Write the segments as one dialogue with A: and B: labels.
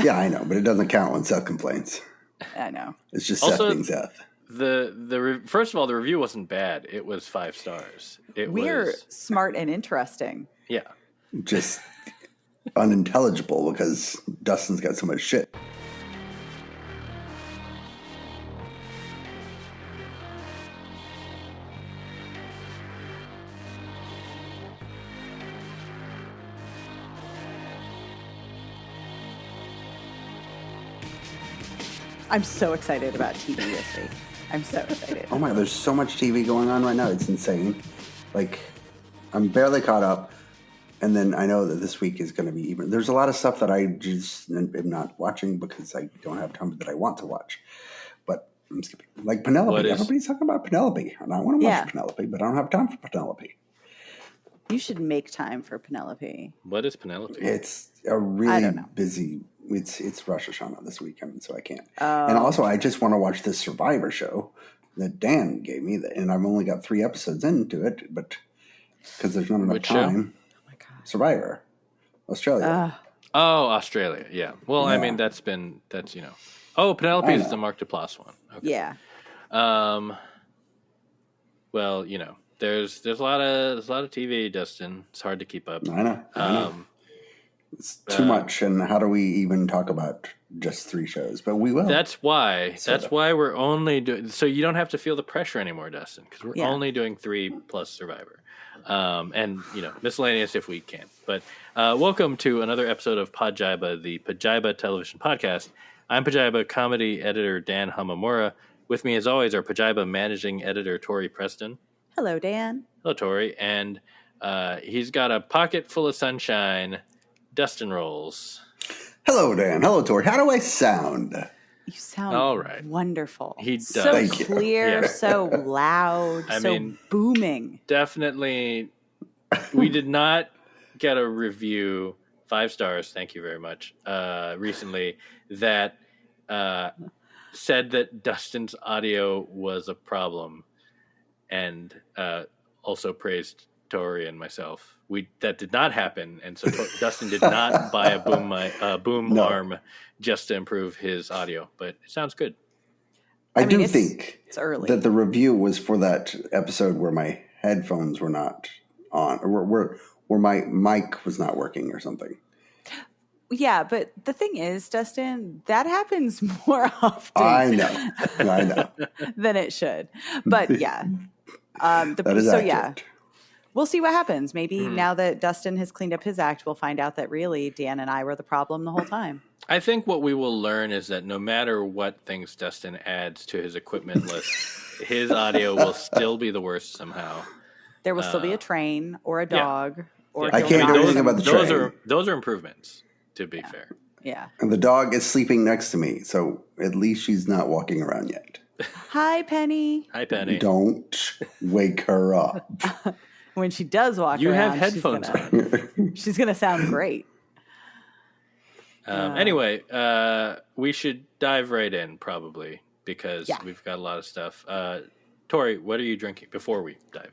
A: Yeah, I know, but it doesn't count when Seth complains.
B: I know.
A: It's just Seth being Seth.
C: First of all, the review wasn't bad. It was 5 stars.
B: We're smart and interesting.
C: Yeah.
A: Just unintelligible because Dustin's got so much shit.
B: I'm so excited about TV this week. I'm so excited.
A: Oh my God, there's so much TV going on right now. It's insane. Like, I'm barely caught up. And then I know that this week is going to be even. There's a lot of stuff that I just am not watching because I don't have time that I want to watch. But I'm skipping. Like Penelope. Everybody's talking about Penelope. And I want to watch Penelope, but I don't have time for Penelope.
B: You should make time for Penelope.
C: What is Penelope?
A: It's a really busy. It's Rosh Hashanah this weekend, so I can't. And also, I just want to watch this Survivor show that Dan gave me, and I've only got 3 episodes into it, but because there's not enough time.
B: Show? Oh my God.
A: Survivor, Australia.
C: Australia. Yeah. Well, yeah. I mean, that's you know. Oh, Penelope is the Mark Duplass one. Okay.
B: Yeah.
C: Well, you know, there's a lot of TV, Dustin. It's hard to keep up.
A: I know. It's too much, and how do we even talk about just 3 shows? But we will.
C: That's why we're only doing. So you don't have to feel the pressure anymore, Dustin, because we're only doing 3 plus Survivor, and you know, miscellaneous if we can. But welcome to another episode of Pajiba, the Pajiba television podcast. I'm Pajiba comedy editor Dan Hamamura. With me, as always, are Pajiba managing editor Tori Preston.
B: Hello, Dan.
C: Hello, Tori, and he's got a pocket full of sunshine. Dustin Rolls.
A: Hello, Dan. Hello, Tori. How do I sound?
B: You sound
C: all right.
B: Wonderful.
C: He does.
B: So
A: Thank
B: clear,
A: you.
B: so loud, I mean, booming.
C: Definitely. We did not get a review, 5 stars, thank you very much, recently, that said that Dustin's audio was a problem and also praised Tori and myself. That did not happen, and so Dustin did not buy a boom arm just to improve his audio. But it sounds good.
A: I do think
B: it's early.
A: That the review was for that episode where my headphones were not on, or where my mic was not working, or something.
B: Yeah, but the thing is, Dustin, that happens more often.
A: I know,
B: than it should. But yeah,
A: that is accurate.
B: Yeah. We'll see what happens. Maybe now that Dustin has cleaned up his act, we'll find out that really Dan and I were the problem the whole time.
C: I think what we will learn is that no matter what things Dustin adds to his equipment list, his audio will still be the worst somehow.
B: There will still be a train or a dog.
C: Yeah.
B: Or
A: I can't do anything about the train.
C: Those are improvements, to be fair.
B: Yeah.
A: And the dog is sleeping next to me, so at least she's not walking around yet.
B: Hi, Penny.
C: Hi, Penny.
A: Don't wake her up.
B: When she does walk around,
C: you have headphones on.
B: She's going to sound great.
C: Anyway, we should dive right in probably because we've got a lot of stuff. Tori, what are you drinking before we dive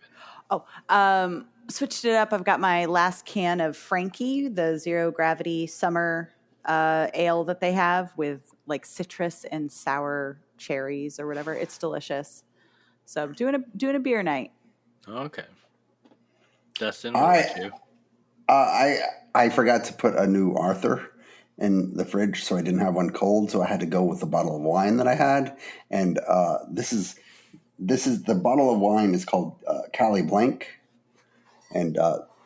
C: in?
B: Switched it up. I've got my last can of Frankie, the zero gravity summer ale that they have with like citrus and sour cherries or whatever. It's delicious. So I'm doing a beer night.
C: Okay. Dustin, what about you?
A: I forgot to put a new Arthur in the fridge, so I didn't have one cold, so I had to go with the bottle of wine that I had. And this is the bottle of wine is called Cali Blanc, and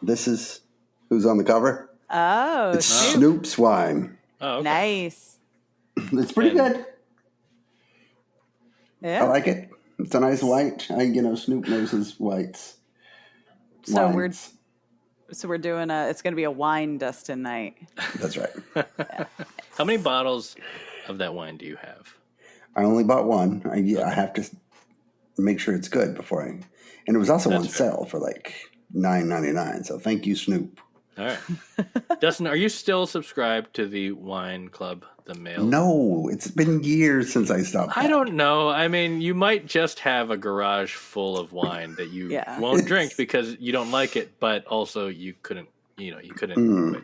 A: this is who's on the cover.
B: Oh,
A: it's Snoop's wine.
C: Oh, okay.
B: Nice.
A: It's pretty good.
B: Yeah,
A: I like it. It's a nice white. Snoop knows his whites.
B: So
A: wines.
B: we're doing it's going to be a wine Dustin night.
A: That's right.
B: Yeah.
C: How many bottles of that wine do you have?
A: I only bought one. I have to make sure it's good before and it was also on sale for like $9.99. So thank you, Snoop.
C: All right. Dustin, are you still subscribed to the Wine Club, the mail?
A: No, it's been years since I stopped.
C: I don't know. I mean, you might just have a garage full of wine that you won't drink because you don't like it, but also you couldn't quit.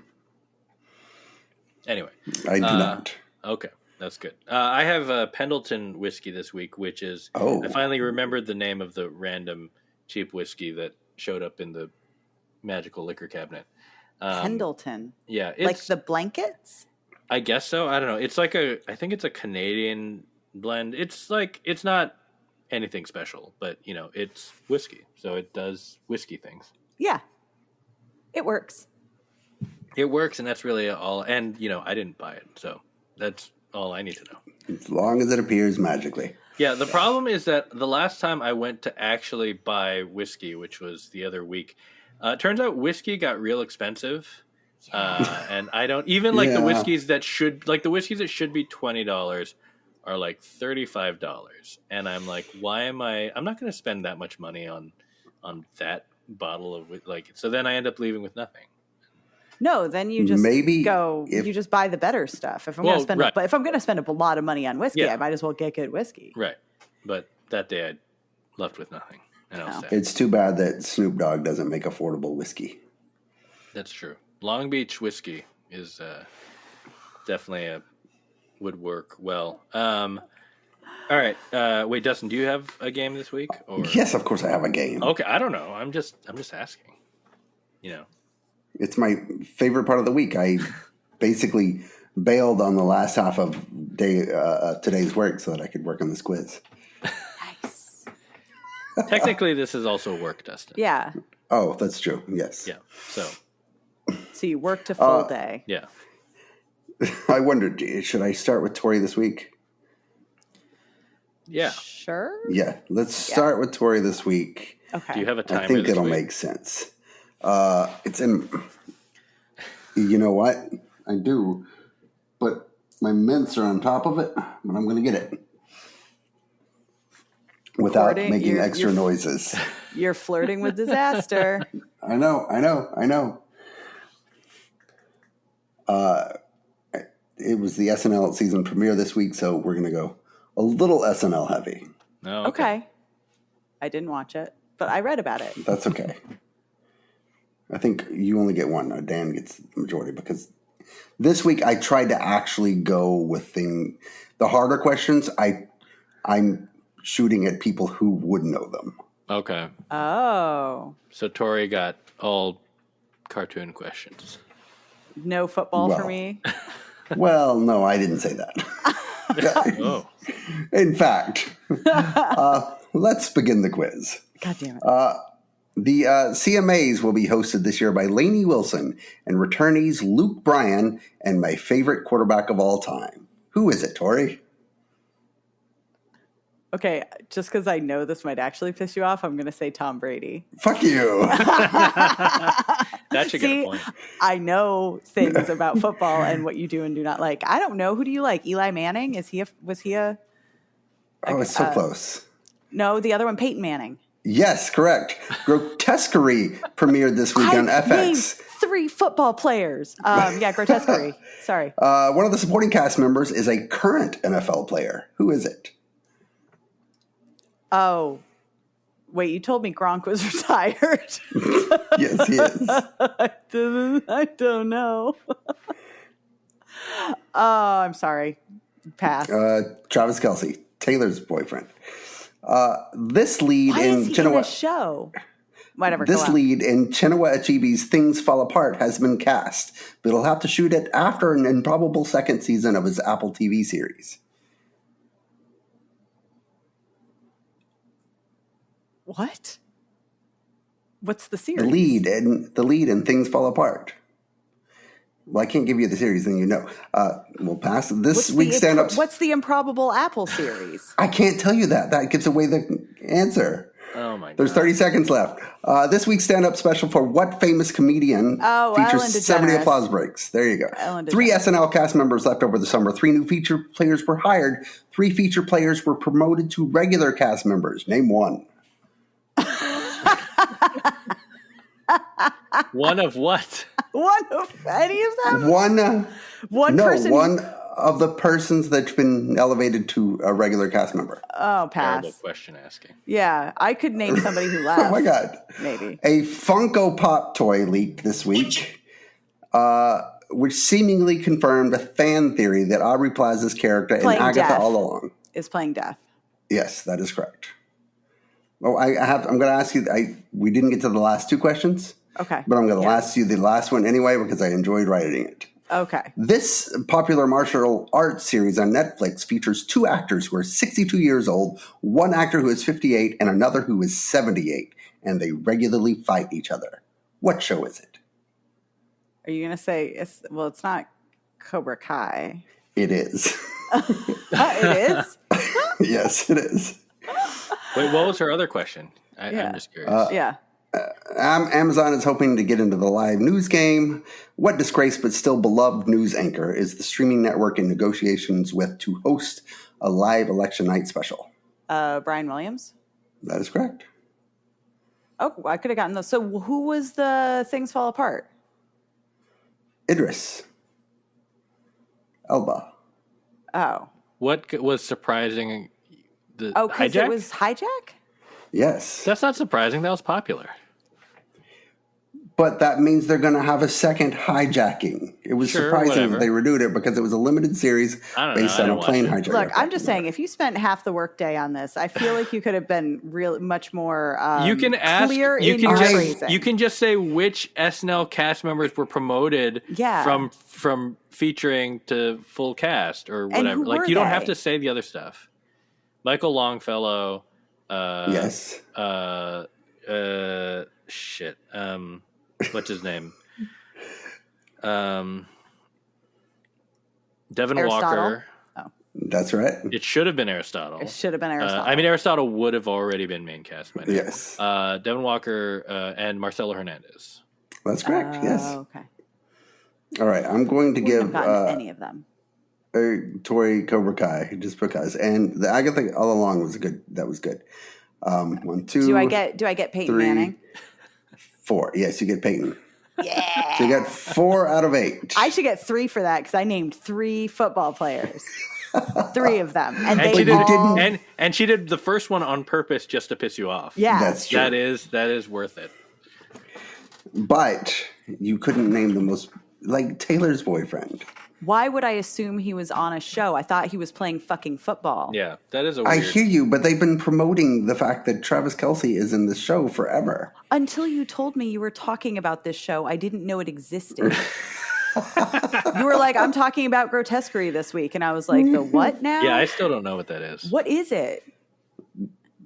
C: Anyway.
A: I do not.
C: Okay, that's good. I have Pendleton whiskey this week, which is... I finally remembered the name of the random cheap whiskey that showed up in the magical liquor cabinet.
B: Pendleton.
C: Yeah. It's,
B: like the blankets?
C: I guess so. I don't know. It's like I think it's a Canadian blend. It's not anything special, but, it's whiskey. So it does whiskey things.
B: Yeah. It works.
C: It works, and that's really all. And, I didn't buy it, so that's all I need to know.
A: As long as it appears magically.
C: Yeah, the problem is that the last time I went to actually buy whiskey, which was the other week, it turns out whiskey got real expensive. And I don't even like the whiskeys that should be $20 are like $35. And I'm like, why am I'm not going to spend that much money on that bottle of so then I end up leaving with nothing.
B: No, then you just you just buy the better stuff. If I'm going to spend if I'm going to spend a lot of money on whiskey, I might as well get good whiskey.
C: Right. But that day I left with nothing. And I was sad.
A: It's too bad that Snoop Dogg doesn't make affordable whiskey.
C: That's true. Long Beach whiskey is definitely would work well. All right. Wait, Dustin, do you have a game this week? Or?
A: Yes, of course I have a game.
C: Okay, I don't know. I'm just asking.
A: It's my favorite part of the week. I basically bailed on the last half of today's work so that I could work on this quiz.
B: Nice.
C: Technically, this is also work, Dustin.
B: Yeah.
A: Oh, that's true. Yes.
C: Yeah. So
B: you worked a full day.
C: Yeah.
A: I wondered, should I start with Tori this week?
C: Yeah.
B: Sure.
A: Yeah. Let's start with Tori this week.
B: Okay.
C: Do you have a timer?
A: I think it'll make sense. It's in. You know what? I do, but my mints are on top of it. But I'm going to get it without making extra noises.
B: You're flirting with disaster.
A: I know. It was the SNL season premiere this week, so we're going to go a little SNL heavy.
C: Oh,
B: okay. I didn't watch it, but I read about it.
A: That's okay. I think you only get one. Dan gets the majority because this week I tried to actually go with the harder questions. I'm shooting at people who would know them.
C: Okay.
B: Oh.
C: So Tori got all cartoon questions.
B: No football for me?
A: Well, no, I didn't say that.
C: Oh.
A: In fact, let's begin the quiz.
B: God damn it.
A: The CMAs will be hosted this year by Lainey Wilson and returnees Luke Bryan and my favorite quarterback of all time. Who is it, Tori?
B: Okay, just because I know this might actually piss you off, I'm going to say Tom Brady.
A: Fuck you.
C: That should get a point.
B: I know things about football and what you do and do not like. I don't know. Who do you like? Eli Manning? Was he a...
A: Oh, it's so close.
B: No, the other one, Peyton Manning.
A: Yes, correct. Grotesquerie premiered this week on FX.
B: Named 3 football players. Grotesquerie. Sorry.
A: One of the supporting cast members is a current NFL player. Who is it?
B: Oh, wait, you told me Gronk was retired.
A: Yes, he is.
B: I don't know. Oh, I'm sorry. Pass.
A: Travis Kelce, Taylor's boyfriend. This lead
B: Why
A: in
B: is he
A: Chinua,
B: in the show? Whatever.
A: This lead in Chinua Achebe's Things Fall Apart has been cast, but he'll have to shoot it after an improbable second season of his Apple TV series.
B: What? What's the series?
A: The lead in Things Fall Apart. Well, I can't give you the series, then you know. We'll pass. This week's stand-ups.
B: What's the Improbable Apple series?
A: I can't tell you that. That gives away the answer.
C: Oh, my God.
A: There's 30 seconds left. This week's stand-up special for what famous comedian features 70 applause breaks. There you go. 3 SNL cast members left over the summer. 3 new feature players were hired. 3 feature players were promoted to regular cast members. Name one.
C: One of what?
B: One of any of them?
A: One of the persons that's been elevated to a regular cast member.
B: Oh, pass.
C: Terrible question asking.
B: Yeah, I could name somebody who left.
A: Oh my God.
B: Maybe.
A: A Funko Pop toy leaked this week. which seemingly confirmed a fan theory that Aubrey Plaza's character in Agatha
B: Death
A: all along
B: is playing Death.
A: Yes, that is correct. Oh, I'm going to ask you. We didn't get to the last two questions.
B: Okay.
A: But I'm going to ask you the last one anyway because I enjoyed writing it.
B: Okay.
A: This popular martial arts series on Netflix features two actors who are 62 years old, one actor who is 58, and another who is 78, and they regularly fight each other. What show is it?
B: Are you going to say it's not Cobra Kai?
A: It is.
B: It is?
A: Yes, it is.
C: Wait, what was her other question? I'm just curious.
B: Yeah.
A: Amazon is hoping to get into the live news game. What disgraced but still beloved news anchor is the streaming network in negotiations with to host a live election night special?
B: Brian Williams?
A: That is correct.
B: Oh, I could have gotten those. So who was the Things Fall Apart?
A: Idris Elba.
B: Oh.
C: What was surprising?
B: Because it was Hijack?
A: Yes.
C: That's not surprising. That was popular.
A: But that means they're going to have a second hijacking. It was surprising that they renewed it because it was a limited series based on a plane hijack.
B: Look, I'm just saying, if you spent half the workday on this, I feel like you could have been really much more
C: you can ask,
B: clear
C: you
B: in
C: can
B: your
C: just,
B: phrasing.
C: You can just say which SNL cast members were promoted from featuring to full cast or whatever. Like you don't have to say the other stuff. Michael Longfellow.
A: Yes.
C: Shit. What's his name? Devin
B: Aristotle?
C: Walker.
B: Oh.
A: That's right.
C: It should have been Aristotle.
B: It should have been Aristotle.
C: I mean, Aristotle would have already been main cast by now.
A: Yes.
C: Devin Walker and Marcelo Hernandez.
A: That's correct. Yes.
B: Okay.
A: All right. I'm going to give
B: any of them.
A: Tori Cobra Kai just because, and the Agatha all along was good. That was good. 1, 2.
B: Do I get Peyton
A: 3,
B: Manning?
A: 4. Yes, you get Peyton.
B: Yeah.
A: So you got 4 out of 8.
B: I should get 3 for that because I named 3 football players. 3 of them, and
C: she did the first one on purpose just to piss you off.
B: Yeah,
A: that's true.
C: That is worth it.
A: But you couldn't name the most, like Taylor's boyfriend.
B: Why would I assume he was on a show? I thought he was playing fucking football.
C: Yeah, that is a weird...
A: I hear you, but they've been promoting the fact that Travis Kelce is in the show forever.
B: Until you told me you were talking about this show, I didn't know it existed. You were like, I'm talking about Grotesquerie this week. And I was like, the what now?
C: Yeah, I still don't know what that is.
B: What is it?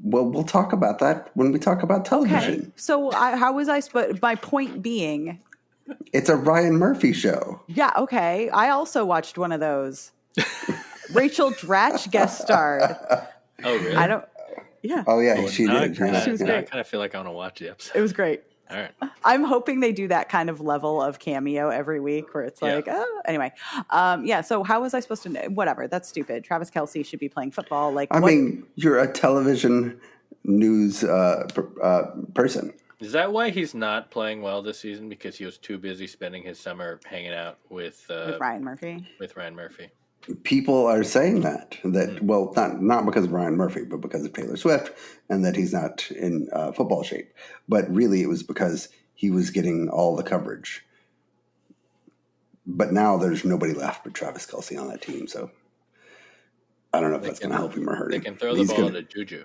A: Well, we'll talk about that when we talk about television.
B: Okay. So how was I supposed... My point being...
A: It's a Ryan Murphy show.
B: Yeah, okay. I also watched one of those. Rachel Dratch guest starred.
C: Oh, really?
B: Yeah.
A: Oh, yeah, she did.
B: She was great.
C: I kind of feel like I want to watch the episode.
B: It was great.
C: All right.
B: I'm hoping they do that kind of level of cameo every week where it's like, anyway. So how was I supposed to know? Whatever. That's stupid. Travis Kelce should be playing football. Like,
A: I mean, you're a television news person.
C: Is that why he's not playing well this season? Because he was too busy spending his summer hanging out with
B: Ryan Murphy?
C: With Ryan Murphy.
A: People are saying that well, not because of Ryan Murphy, but because of Taylor Swift, and that he's not in football shape. But really, it was because he was getting all the coverage. But now there's nobody left but Travis Kelce on that team, so I don't know if that's going to help him or hurt him.
C: They can throw the ball to Juju.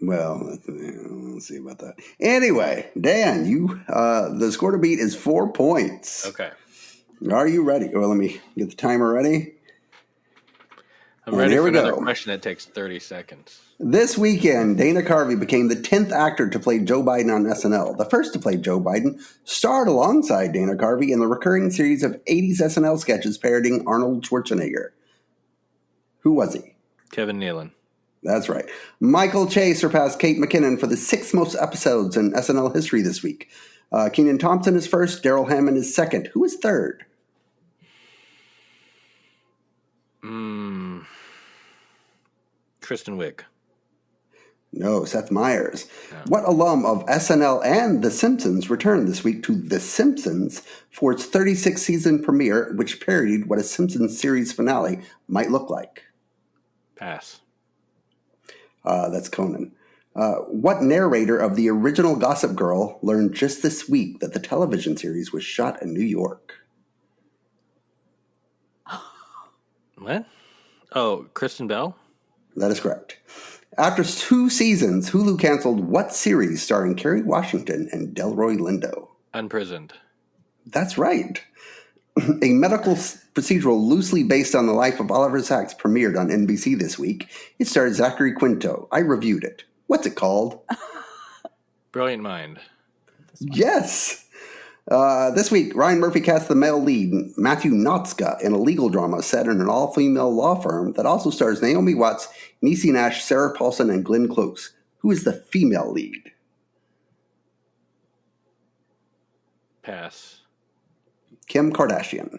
A: Well, we'll see about that. Anyway, Dan, the score to beat is 4 points.
C: Okay.
A: Are you ready? Well, let me get the timer ready.
C: I'm ready for another question that takes 30 seconds.
A: This weekend, Dana Carvey became the 10th actor to play Joe Biden on SNL. The first to play Joe Biden starred alongside Dana Carvey in the recurring series of 80s SNL sketches parodying Arnold Schwarzenegger. Who was he?
C: Kevin Nealon.
A: That's right. Michael Che surpassed Kate McKinnon for the 6th most episodes in SNL history this week. Kenan Thompson is first. Daryl Hammond is second. Who is third?
C: Kristen Wiig.
A: No, Seth Meyers. No. What alum of SNL and The Simpsons returned this week to The Simpsons for its 36th season premiere, which parodied what a Simpsons series finale might look like?
C: Pass.
A: That's Conan. What narrator of the original Gossip Girl learned just this week that the television series was shot in New York?
C: What? Oh, Kristen Bell?
A: That is correct. After 2 seasons, Hulu canceled what series starring Kerry Washington and Delroy Lindo?
C: Unprisoned.
A: That's right. A medical procedural loosely based on the life of Oliver Sacks premiered on NBC this week. It starred Zachary Quinto. I reviewed it. What's it called?
C: Brilliant Mind.
A: Yes. This week, Ryan Murphy cast the male lead, Matthew Notska, in a legal drama set in an all-female law firm that also stars Naomi Watts, Niecy Nash, Sarah Paulson, and Glenn Close. Who is the female lead?
C: Pass.
A: Kim Kardashian.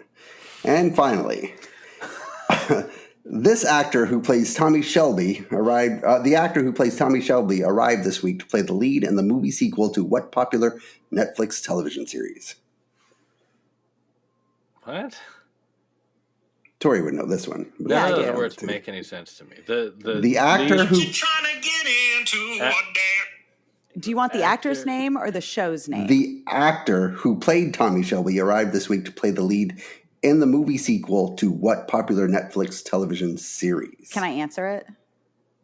A: And finally, the actor who plays Tommy Shelby arrived this week to play the lead in the movie sequel to what popular Netflix television series?
C: What?
A: Tori would know this one.
C: None of those words make any sense to me.
A: The actor who...
B: Do you want the actor's name or the show's name?
A: The actor who played Tommy Shelby arrived this week to play the lead in the movie sequel to what popular Netflix television series?
B: Can I answer it?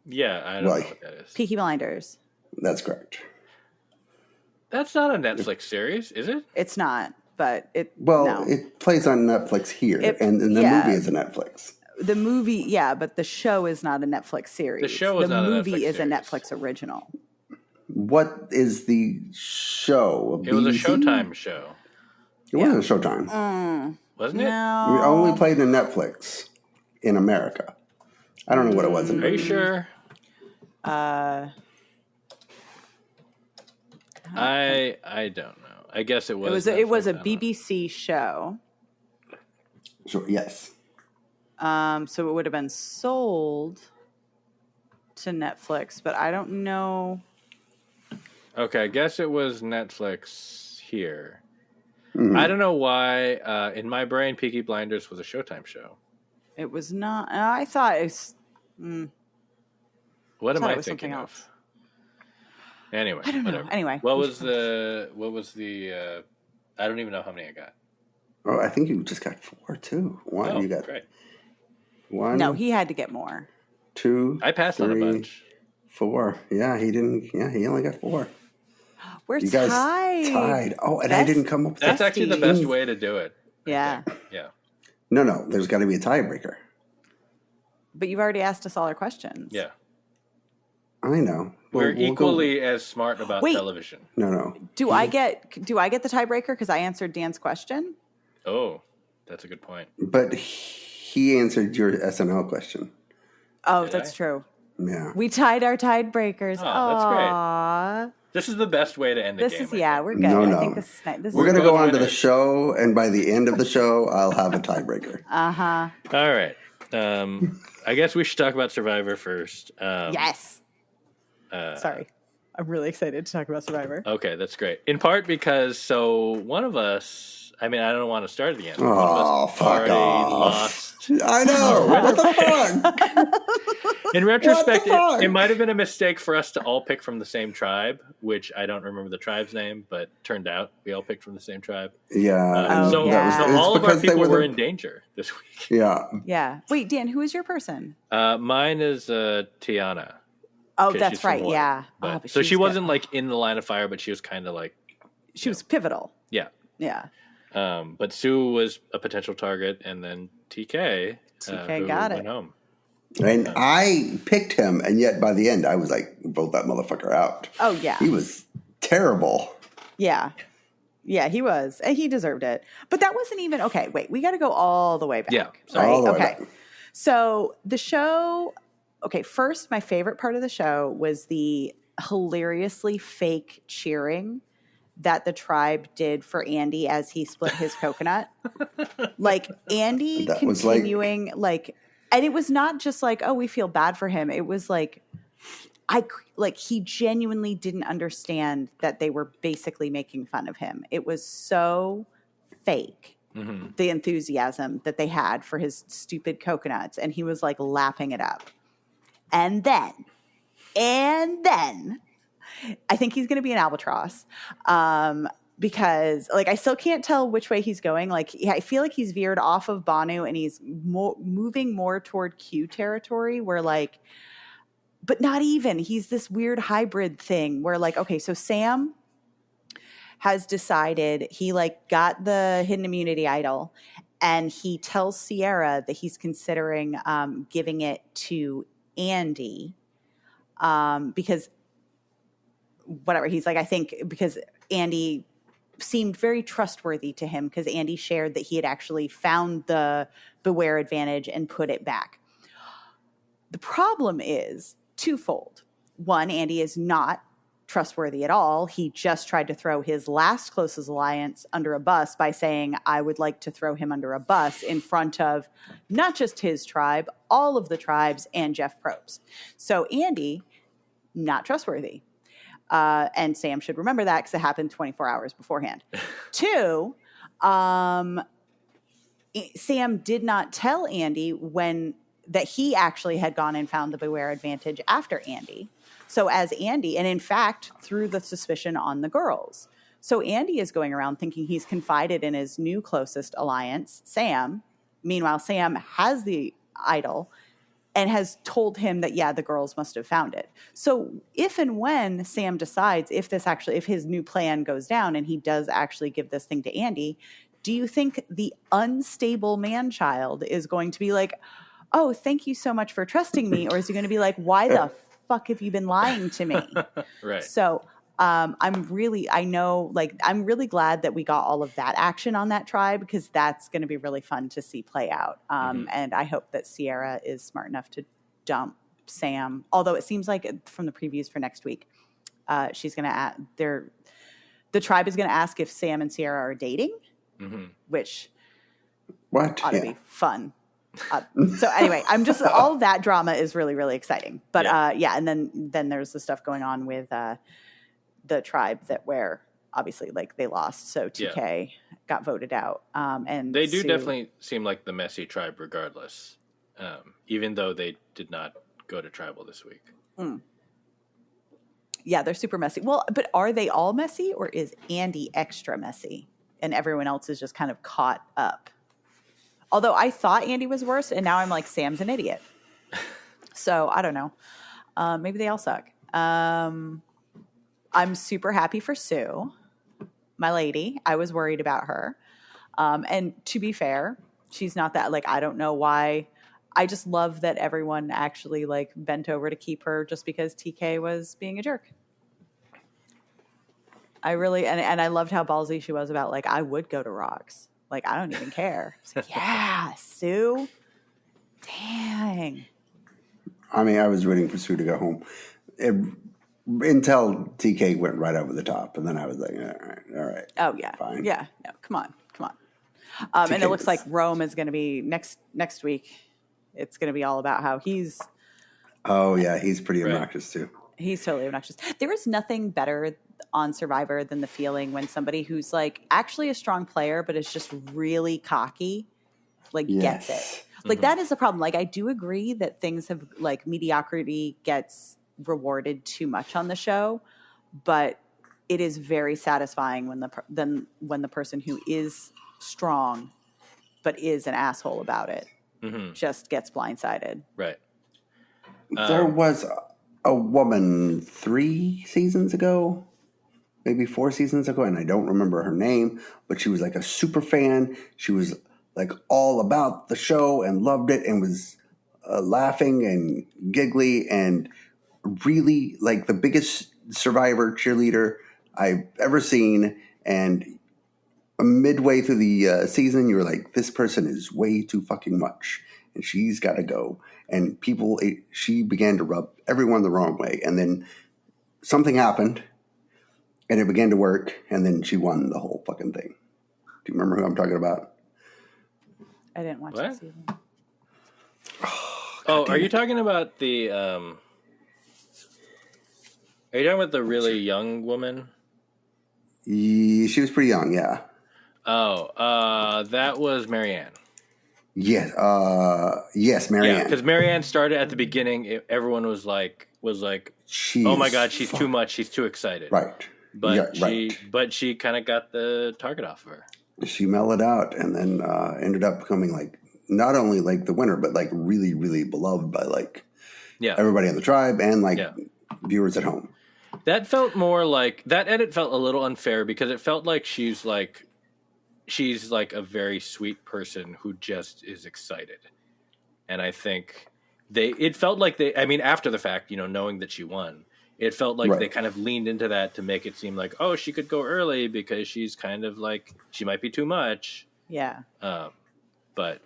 C: Yeah, I don't know what that is.
B: Peaky Blinders.
A: That's correct.
C: That's not a Netflix series, is it?
B: It's not, but it...
A: Well,
B: no.
A: it plays on Netflix here, and the movie is a Netflix.
B: The movie, yeah, but the show is not a Netflix series.
C: The show is not a Netflix series. The movie
B: is a Netflix original.
A: What is the show?
C: It was a Showtime show.
A: It wasn't a Showtime.
C: Wasn't it?
B: No.
A: We only played in Netflix in America. I don't know what it was.
C: Are you sure?
B: I
C: don't know. I guess it was.
B: It was a BBC show.
A: Sure. Yes.
B: So it would have been sold to Netflix, but I don't know.
C: Okay, I guess it was Netflix here. Mm-hmm. I don't know why. In my brain, Peaky Blinders was a Showtime show.
B: It was not. I thought it was.
C: What am I thinking of?
B: Else.
C: Anyway,
B: I don't know. Anyway,
C: what was the? I don't even know how many I got.
A: Oh, I think you just got 4 too. One, you got
C: great.
A: 1.
B: No, he had to get more.
A: 2.
C: I passed 3, on a bunch.
A: 4. Yeah, he didn't. Yeah, he only got 4.
B: We're
A: you guys tied. Oh, and I didn't come up with
C: That's actually the best way to do it.
B: Yeah.
C: Yeah.
A: No. There's got to be a tiebreaker.
B: But you've already asked us all our questions.
C: Yeah.
A: I know.
C: We're equally as smart about television.
A: No.
B: Do I get the tiebreaker because I answered Dan's question?
C: Oh, that's a good point.
A: But he answered your SNL question.
B: Oh, that's true.
A: Yeah.
B: We tied our tiebreakers.
C: Oh, that's great. This is the best way to end the game.
B: We're good.
A: No.
B: I think this is nice.
A: We're going to go on to the show, and by the end of the show, I'll have a tiebreaker.
B: Uh-huh.
C: All right. I guess we should talk about Survivor first.
B: Yes. Sorry. I'm really excited to talk about Survivor.
C: Okay, that's great. In part because, one of us... I mean, I don't want to start at the end.
A: Oh, fuck off.
C: Lost.
A: I know. What the fuck?
C: In retrospect, it might have been a mistake for us to all pick from the same tribe, which I don't remember the tribe's name, but turned out we all picked from the same tribe.
A: Yeah.
C: So all of our people were in danger this week.
A: Yeah.
B: Yeah. Wait, Dan, who is your person?
C: Mine is Tiana.
B: Oh, that's right. Yeah.
C: But so she wasn't like in the line of fire, but she was kind of like...
B: She was pivotal.
C: Yeah.
B: Yeah.
C: But Sue was a potential target, and then TK
B: got
C: went
B: it.
C: home.
A: And I picked him, and yet by the end, I was like, vote that motherfucker out.
B: Oh, yeah.
A: He was terrible.
B: Yeah. Yeah, he was. And he deserved it. But that wasn't even... Okay, wait. We got to go all the way back.
C: Yeah.
B: Right?
A: All the way back.
B: So the show... Okay, first, my favorite part of the show was the hilariously fake cheering that the tribe did for Andy as he split his coconut. Like, Andy
A: that
B: continuing, and it was not just like, oh, we feel bad for him. It was like, he genuinely didn't understand that they were basically making fun of him. It was so fake, the enthusiasm that they had for his stupid coconuts. And he was, lapping it up. And then, I think he's going to be an albatross. because like I still can't tell which way he's going. Like I feel like he's veered off of Banu and he's moving more toward Q territory where like, but not even. He's this weird hybrid thing where like, okay, so Sam has decided he like got the hidden immunity idol and he tells Sierra that he's considering giving it to Andy because whatever, he's like, I think because Andy seemed very trustworthy to him because Andy shared that he had actually found the Beware advantage and put it back. The problem is twofold. One, Andy is not trustworthy at all. He just tried to throw his last closest alliance under a bus by saying, I would like to throw him under a bus in front of not just his tribe, all of the tribes and Jeff Probst. So Andy, not trustworthy. And Sam should remember that because it happened 24 hours beforehand. Two, Sam did not tell Andy that he actually had gone and found the Beware advantage after Andy. So as Andy, and in fact, threw the suspicion on the girls. So Andy is going around thinking he's confided in his new closest alliance, Sam. Meanwhile, Sam has the idol and has told him that, yeah, the girls must have found it. So if and when Sam decides if his new plan goes down and he does actually give this thing to Andy, do you think the unstable man-child is going to be like, oh, thank you so much for trusting me? Or is he going to be like, why the fuck have you been lying to me?
C: Right.
B: So I'm really glad that we got all of that action on that tribe because that's going to be really fun to see play out. And I hope that Sierra is smart enough to dump Sam. Although it seems like from the previews for next week, she's going to the tribe is going to ask if Sam and Sierra are dating, which ought to be fun. So anyway, I'm just all of that drama is really, really exciting. But and then there's the stuff going on with the tribe where obviously like they lost, so TK got voted out. And
C: they do definitely seem like the messy tribe, regardless, even though they did not go to tribal this week.
B: Yeah, they're super messy. Well, but are they all messy, or is Andy extra messy, and everyone else is just kind of caught up? Although I thought Andy was worse, and now I'm like, Sam's an idiot. So I don't know. Maybe they all suck. I'm super happy for Sue, my lady. I was worried about her. And to be fair, she's not that, like, I don't know why. I just love that everyone actually, like, bent over to keep her just because TK was being a jerk. I really, and I loved how ballsy she was about, like, I would go to Rocks. Like, I don't even care. It's like, yeah, Sue. Dang.
A: I mean, I was rooting for Sue to go home until TK went right over the top. And then I was like, all right.
B: Oh, yeah.
A: Fine.
B: Yeah. No, come on. And it looks like Rome is going to be next week. It's going to be all about how he's.
A: Oh, yeah. He's pretty obnoxious, too.
B: He's totally obnoxious. There is nothing better on Survivor than the feeling when somebody who's like actually a strong player but is just really cocky gets it. Like that is the problem. Like I do agree that things have like mediocrity gets rewarded too much on the show, but it is very satisfying when the person who is strong but is an asshole about it just gets blindsided.
C: Right.
A: There was a woman 3 seasons ago, maybe 4 seasons ago, and I don't remember her name, but she was like a super fan. She was like all about the show and loved it and was laughing and giggly and really like the biggest Survivor cheerleader I've ever seen. And midway through the season, you were like, this person is way too fucking much and she's got to go. And she began to rub everyone the wrong way. And then something happened and it began to work. And then she won the whole fucking thing. Do you remember who I'm talking about?
B: I didn't watch that season.
C: Are you talking about the, are you talking about the really young woman?
A: She was pretty young, yeah.
C: That was Marianne.
A: Yes, Marianne.
C: Yeah, because Marianne started at the beginning. Everyone was like, oh my God, she's too much. She's too excited.
A: Right.
C: but
A: Yeah,
C: she kind of got the target off of her.
A: She mellowed out and then ended up becoming like not only like the winner, but like really, really beloved by like everybody on the tribe and like viewers at home.
C: That felt more like that edit felt a little unfair because it felt like she's like a very sweet person who just is excited. And I think it felt like I mean, after the fact, knowing that she won, it felt like they kind of leaned into that to make it seem like, oh, she could go early because she's kind of like, she might be too much.
B: Yeah.
C: But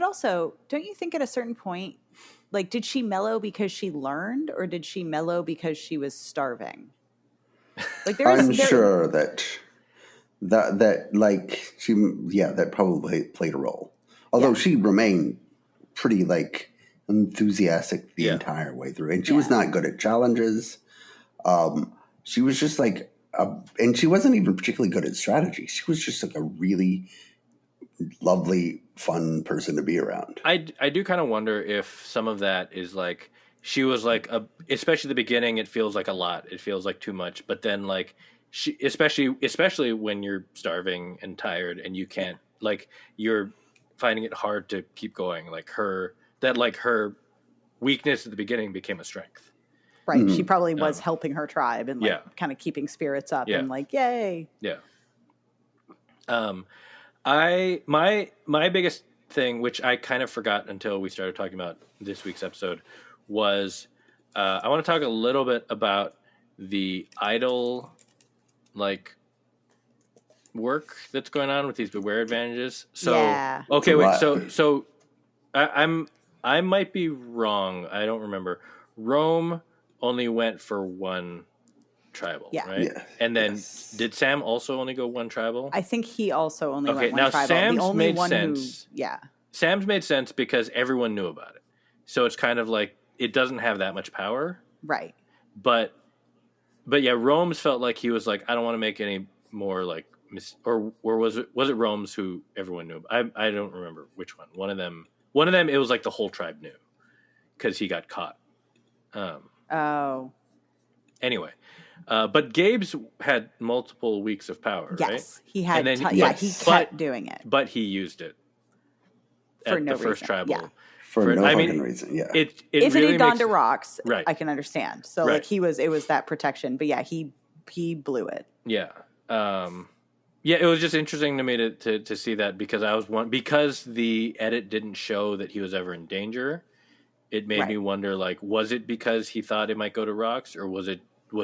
B: also, don't you think at a certain point, like, did she mellow because she learned, or did she mellow because she was starving? Like,
A: I'm sure that like that probably played a role. Although she remained pretty like enthusiastic the entire way through, and she was not good at challenges. She was just like, and she wasn't even particularly good at strategy. She was just like a really lovely, fun person to be around.
C: I do kind of wonder if some of that is like she was like especially the beginning. It feels like a lot. It feels like too much. But then like she, especially when you're starving and tired and you can't like you're finding it hard to keep going. Like her weakness at the beginning became a strength.
B: Right. Mm-hmm. She probably was helping her tribe and like kind of keeping spirits up and like, yay.
C: Yeah. My biggest thing, which I kind of forgot until we started talking about this week's episode, was I want to talk a little bit about the idol like work that's going on with these beware advantages. So okay, wait, so I might be wrong. I don't remember. Rome only went for one tribal, right? Yeah. And then did Sam also only go one tribal?
B: I think he also only went one
C: now
B: tribal.
C: Sam's
B: the only
C: made
B: one
C: sense. Sam's made sense because everyone knew about it. So it's kind of like it doesn't have that much power.
B: Right.
C: But yeah, Rome's felt like he was like, I don't want to make any more like or was it Rome's who everyone knew? I don't remember which one. One of them it was like the whole tribe knew because he got caught. Anyway, but Gabe's had multiple weeks of power, right?
B: Yes, he had. And then, he kept doing it,
C: but he used it
B: for no
C: the first
B: reason.
C: tribal.
B: Yeah.
A: For no fucking reason. Yeah.
C: If
B: really it had gone to rocks,
C: right.
B: I can understand. So like it was that protection, but yeah, he blew it.
C: Yeah. It was just interesting to me to see that because the edit didn't show that he was ever in danger. It made me wonder, like, was it because he thought it might go to rocks, or was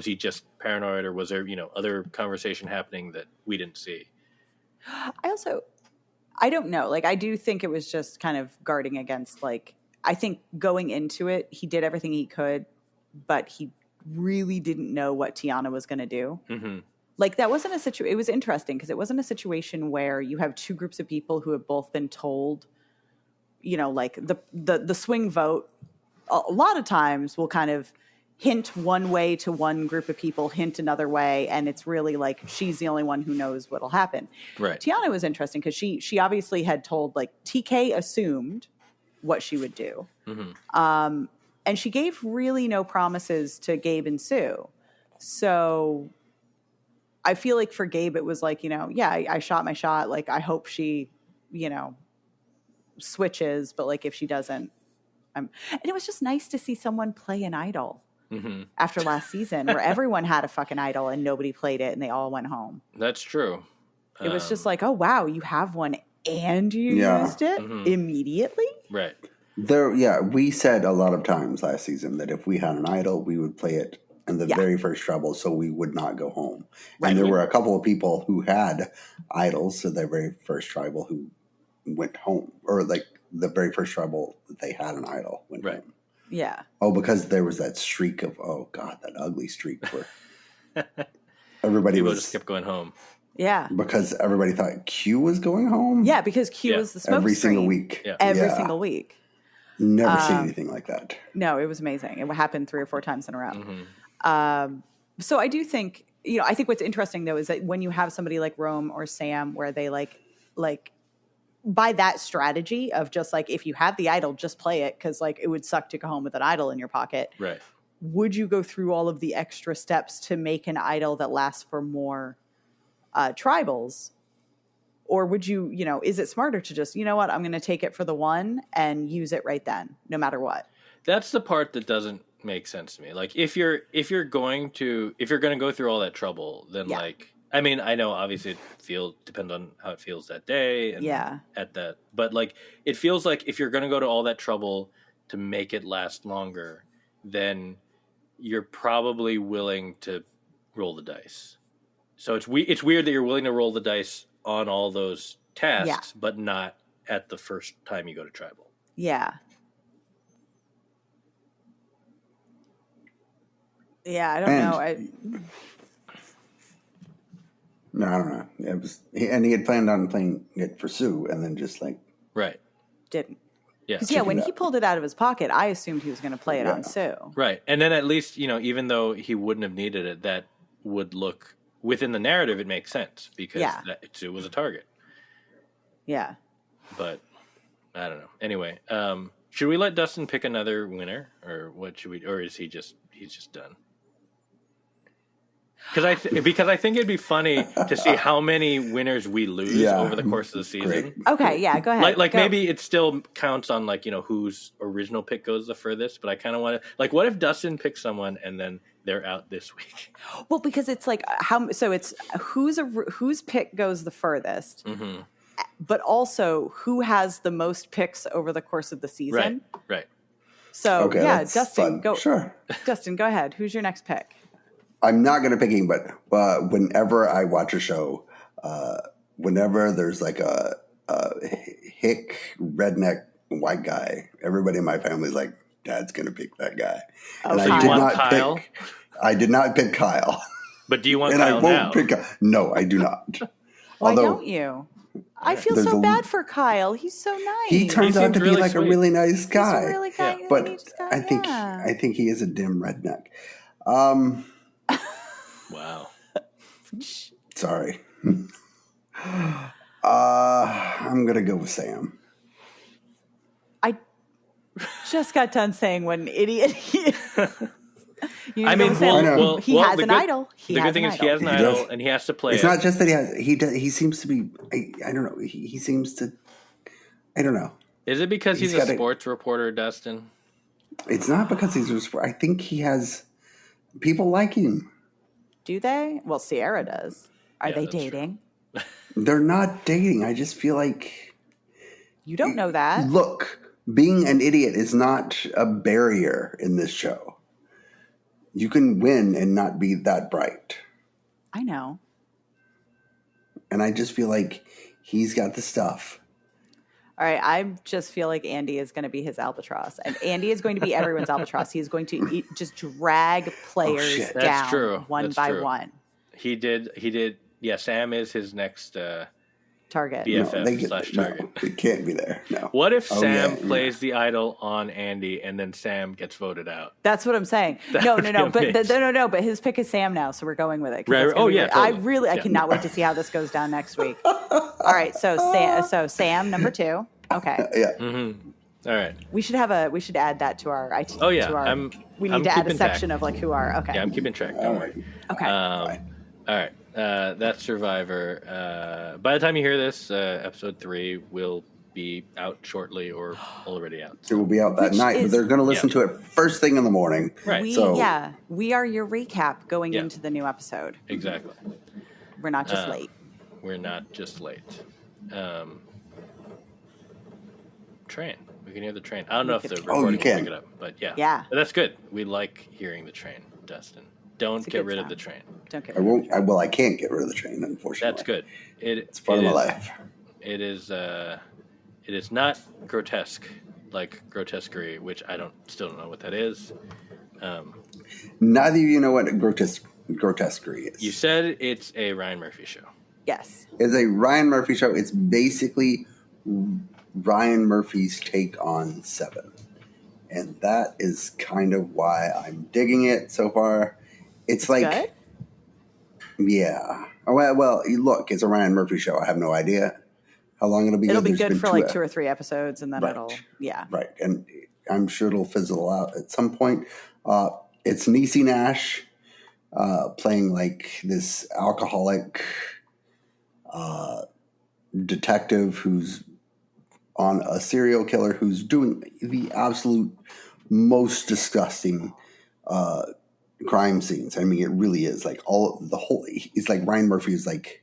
C: he just paranoid, or was there, other conversation happening that we didn't see?
B: I don't know. Like, I do think it was just kind of guarding against, like, I think going into it, he did everything he could, but he really didn't know what Tiana was going to do. Mm-hmm. Like, that wasn't a situation. It was interesting because it wasn't a situation where you have two groups of people who have both been told, like the swing vote a lot of times will kind of hint one way to one group of people, hint another way, and it's really like she's the only one who knows what'll happen.
C: Right.
B: Tiana was interesting because she obviously had told, like, TK assumed what she would do. Mm-hmm. And she gave really no promises to Gabe and Sue. So I feel like for Gabe it was like, I shot my shot. Like, I hope she, switches, but like if she doesn't, and it was just nice to see someone play an idol after last season where everyone had a fucking idol and nobody played it and they all went home.
C: That's true.
B: It was just like, oh wow, you have one and you used it immediately.
C: Right.
A: We said a lot of times last season that if we had an idol, we would play it in the very first trouble, so we would not go home. Right. And there were a couple of people who had idols, so their very first tribal who went home, or like the very first tribal that they had an idol went home.
B: Yeah.
A: Oh, because there was that streak of that ugly streak where everybody
C: just kept going home.
B: Yeah.
A: Because everybody thought Q was going home.
B: Yeah, because Q was the smoke
A: every
B: screen.
A: Single week.
C: Yeah.
B: Every single week.
A: Never seen anything like that.
B: No, it was amazing. It happened 3 or 4 times in a row. Mm-hmm. So I do think, I think what's interesting though is that when you have somebody like Rome or Sam where they like by that strategy of just like, if you have the idol, just play it, because like it would suck to go home with an idol in your pocket.
C: Right.
B: would you go through all of the extra steps to make an idol that lasts for more tribals? Or would you, is it smarter to just, you know what, I'm going to take it for the one and use it right then, no matter what?
C: That's the part that doesn't make sense to me. Like if you're going to go through all that trouble, then I mean, I know obviously it depends on how it feels that day and at that, but like it feels like if you're going to go to all that trouble to make it last longer, then you're probably willing to roll the dice. So it's weird that you're willing to roll the dice on all those tasks, but not at the first time you go to tribal.
B: Yeah. Yeah, I don't know.
A: No, I don't know. It was, and he had planned on playing it for Sue, and then just like
B: didn't.
C: Yeah,
B: because when he pulled it out of his pocket, I assumed he was going to play it on Sue.
C: Right, and then at least even though he wouldn't have needed it, that would look within the narrative. It makes sense because Sue was a target.
B: Yeah,
C: but I don't know. Anyway, should we let Dustin pick another winner, or what should we? Or is he's just done? Because I think it'd be funny to see how many winners we lose over the course of the season.
A: Great.
B: Okay, yeah, go ahead.
C: Like maybe it still counts on whose original pick goes the furthest, but I kind of want to what if Dustin picks someone and then they're out this week?
B: Well, because it's like it's whose pick goes the furthest, but also who has the most picks over the course of the season.
C: Right.
B: So Dustin,
A: fun.
B: go.
A: Sure.
B: Dustin, go ahead. Who's your next pick?
A: I'm not going to pick him, but whenever I watch a show, whenever there's like a hick redneck white guy, everybody in my family's like, Dad's going to pick that guy.
B: And
A: I did not pick Kyle.
C: But do you want
A: and
C: Kyle
A: I won't
C: now?
A: pick Kyle. No, I do not.
B: Why don't you? I feel so bad for Kyle. He's so nice.
A: He turns out to be like
C: sweet.
A: A really nice guy.
B: He's a really guy.
A: But I think he is a dim redneck.
C: Wow.
A: Sorry. I'm going to go with Sam.
B: I just got done saying what an idiot he is.
C: I mean,
B: he has an idol.
C: The good thing is he has an idol, and he has to play.
A: It's not just that he seems to be. I don't know. He seems to. I don't know.
C: Is it because he's a sports reporter, Dustin?
A: It's not because he's a sports. I think he has. People like him.
B: Do they? Well, Sierra does. Are they dating?
A: They're not dating. I just feel like
B: you don't know that.
A: Look, being an idiot is not a barrier in this show. You can win and not be that bright.
B: I know.
A: And I just feel like he's got the stuff.
B: All right, I just feel like Andy is going to be his albatross. And Andy is going to be everyone's albatross. He's going to just drag players down one by one.
C: He did. Yeah, Sam is his next
B: target.
C: BFF / target.
A: No, it can't be there. No.
C: What if Sam plays the idol on Andy and then Sam gets voted out?
B: That's what I'm saying. No. But his pick is Sam now, so we're going with it.
C: Right. Oh yeah.
B: Totally. I cannot wait to see how this goes down next week. All right. So Sam number 2. Okay.
A: Yeah.
C: Mm-hmm. All right.
B: We should add that to our IT.
C: Oh yeah.
B: We need to add a section of like who are. Okay.
C: Yeah, I'm keeping track. Don't worry.
B: Okay.
C: All right. That's Survivor. By the time you hear this, episode 3 will be out shortly or already out.
A: It will be out that night, but they're going to listen to it first thing in the morning.
C: Right.
B: We are your recap going into the new episode.
C: Exactly.
B: We're not just late.
C: We're not just late. Train. We can hear the train. I don't know if the recording will pick it up, but yeah. But that's good. We like hearing the train, Dustin. Don't get rid of the train.
B: Don't get rid of the train.
A: I can't get rid of the train, unfortunately.
C: That's good.
A: It's part of my life.
C: It is not grotesque like Grotesquerie, which I still don't know what that is.
A: Neither of you know what Grotesquerie is.
C: You said it's a Ryan Murphy show.
B: Yes.
A: It's a Ryan Murphy show. It's basically Ryan Murphy's take on Seven. And that is kind of why I'm digging it so far. It's like,
B: good?
A: Yeah. Well, look, it's a Ryan Murphy show. I have no idea how long it'll be.
B: It'll be good for like 2 or 3 episodes, and then
A: Right.
B: Yeah.
A: Right. And I'm sure it'll fizzle out at some point. it's Niecy Nash playing like this alcoholic detective who's on a serial killer who's doing the absolute most disgusting crime scenes. I mean, it really is like it's like Ryan Murphy is like,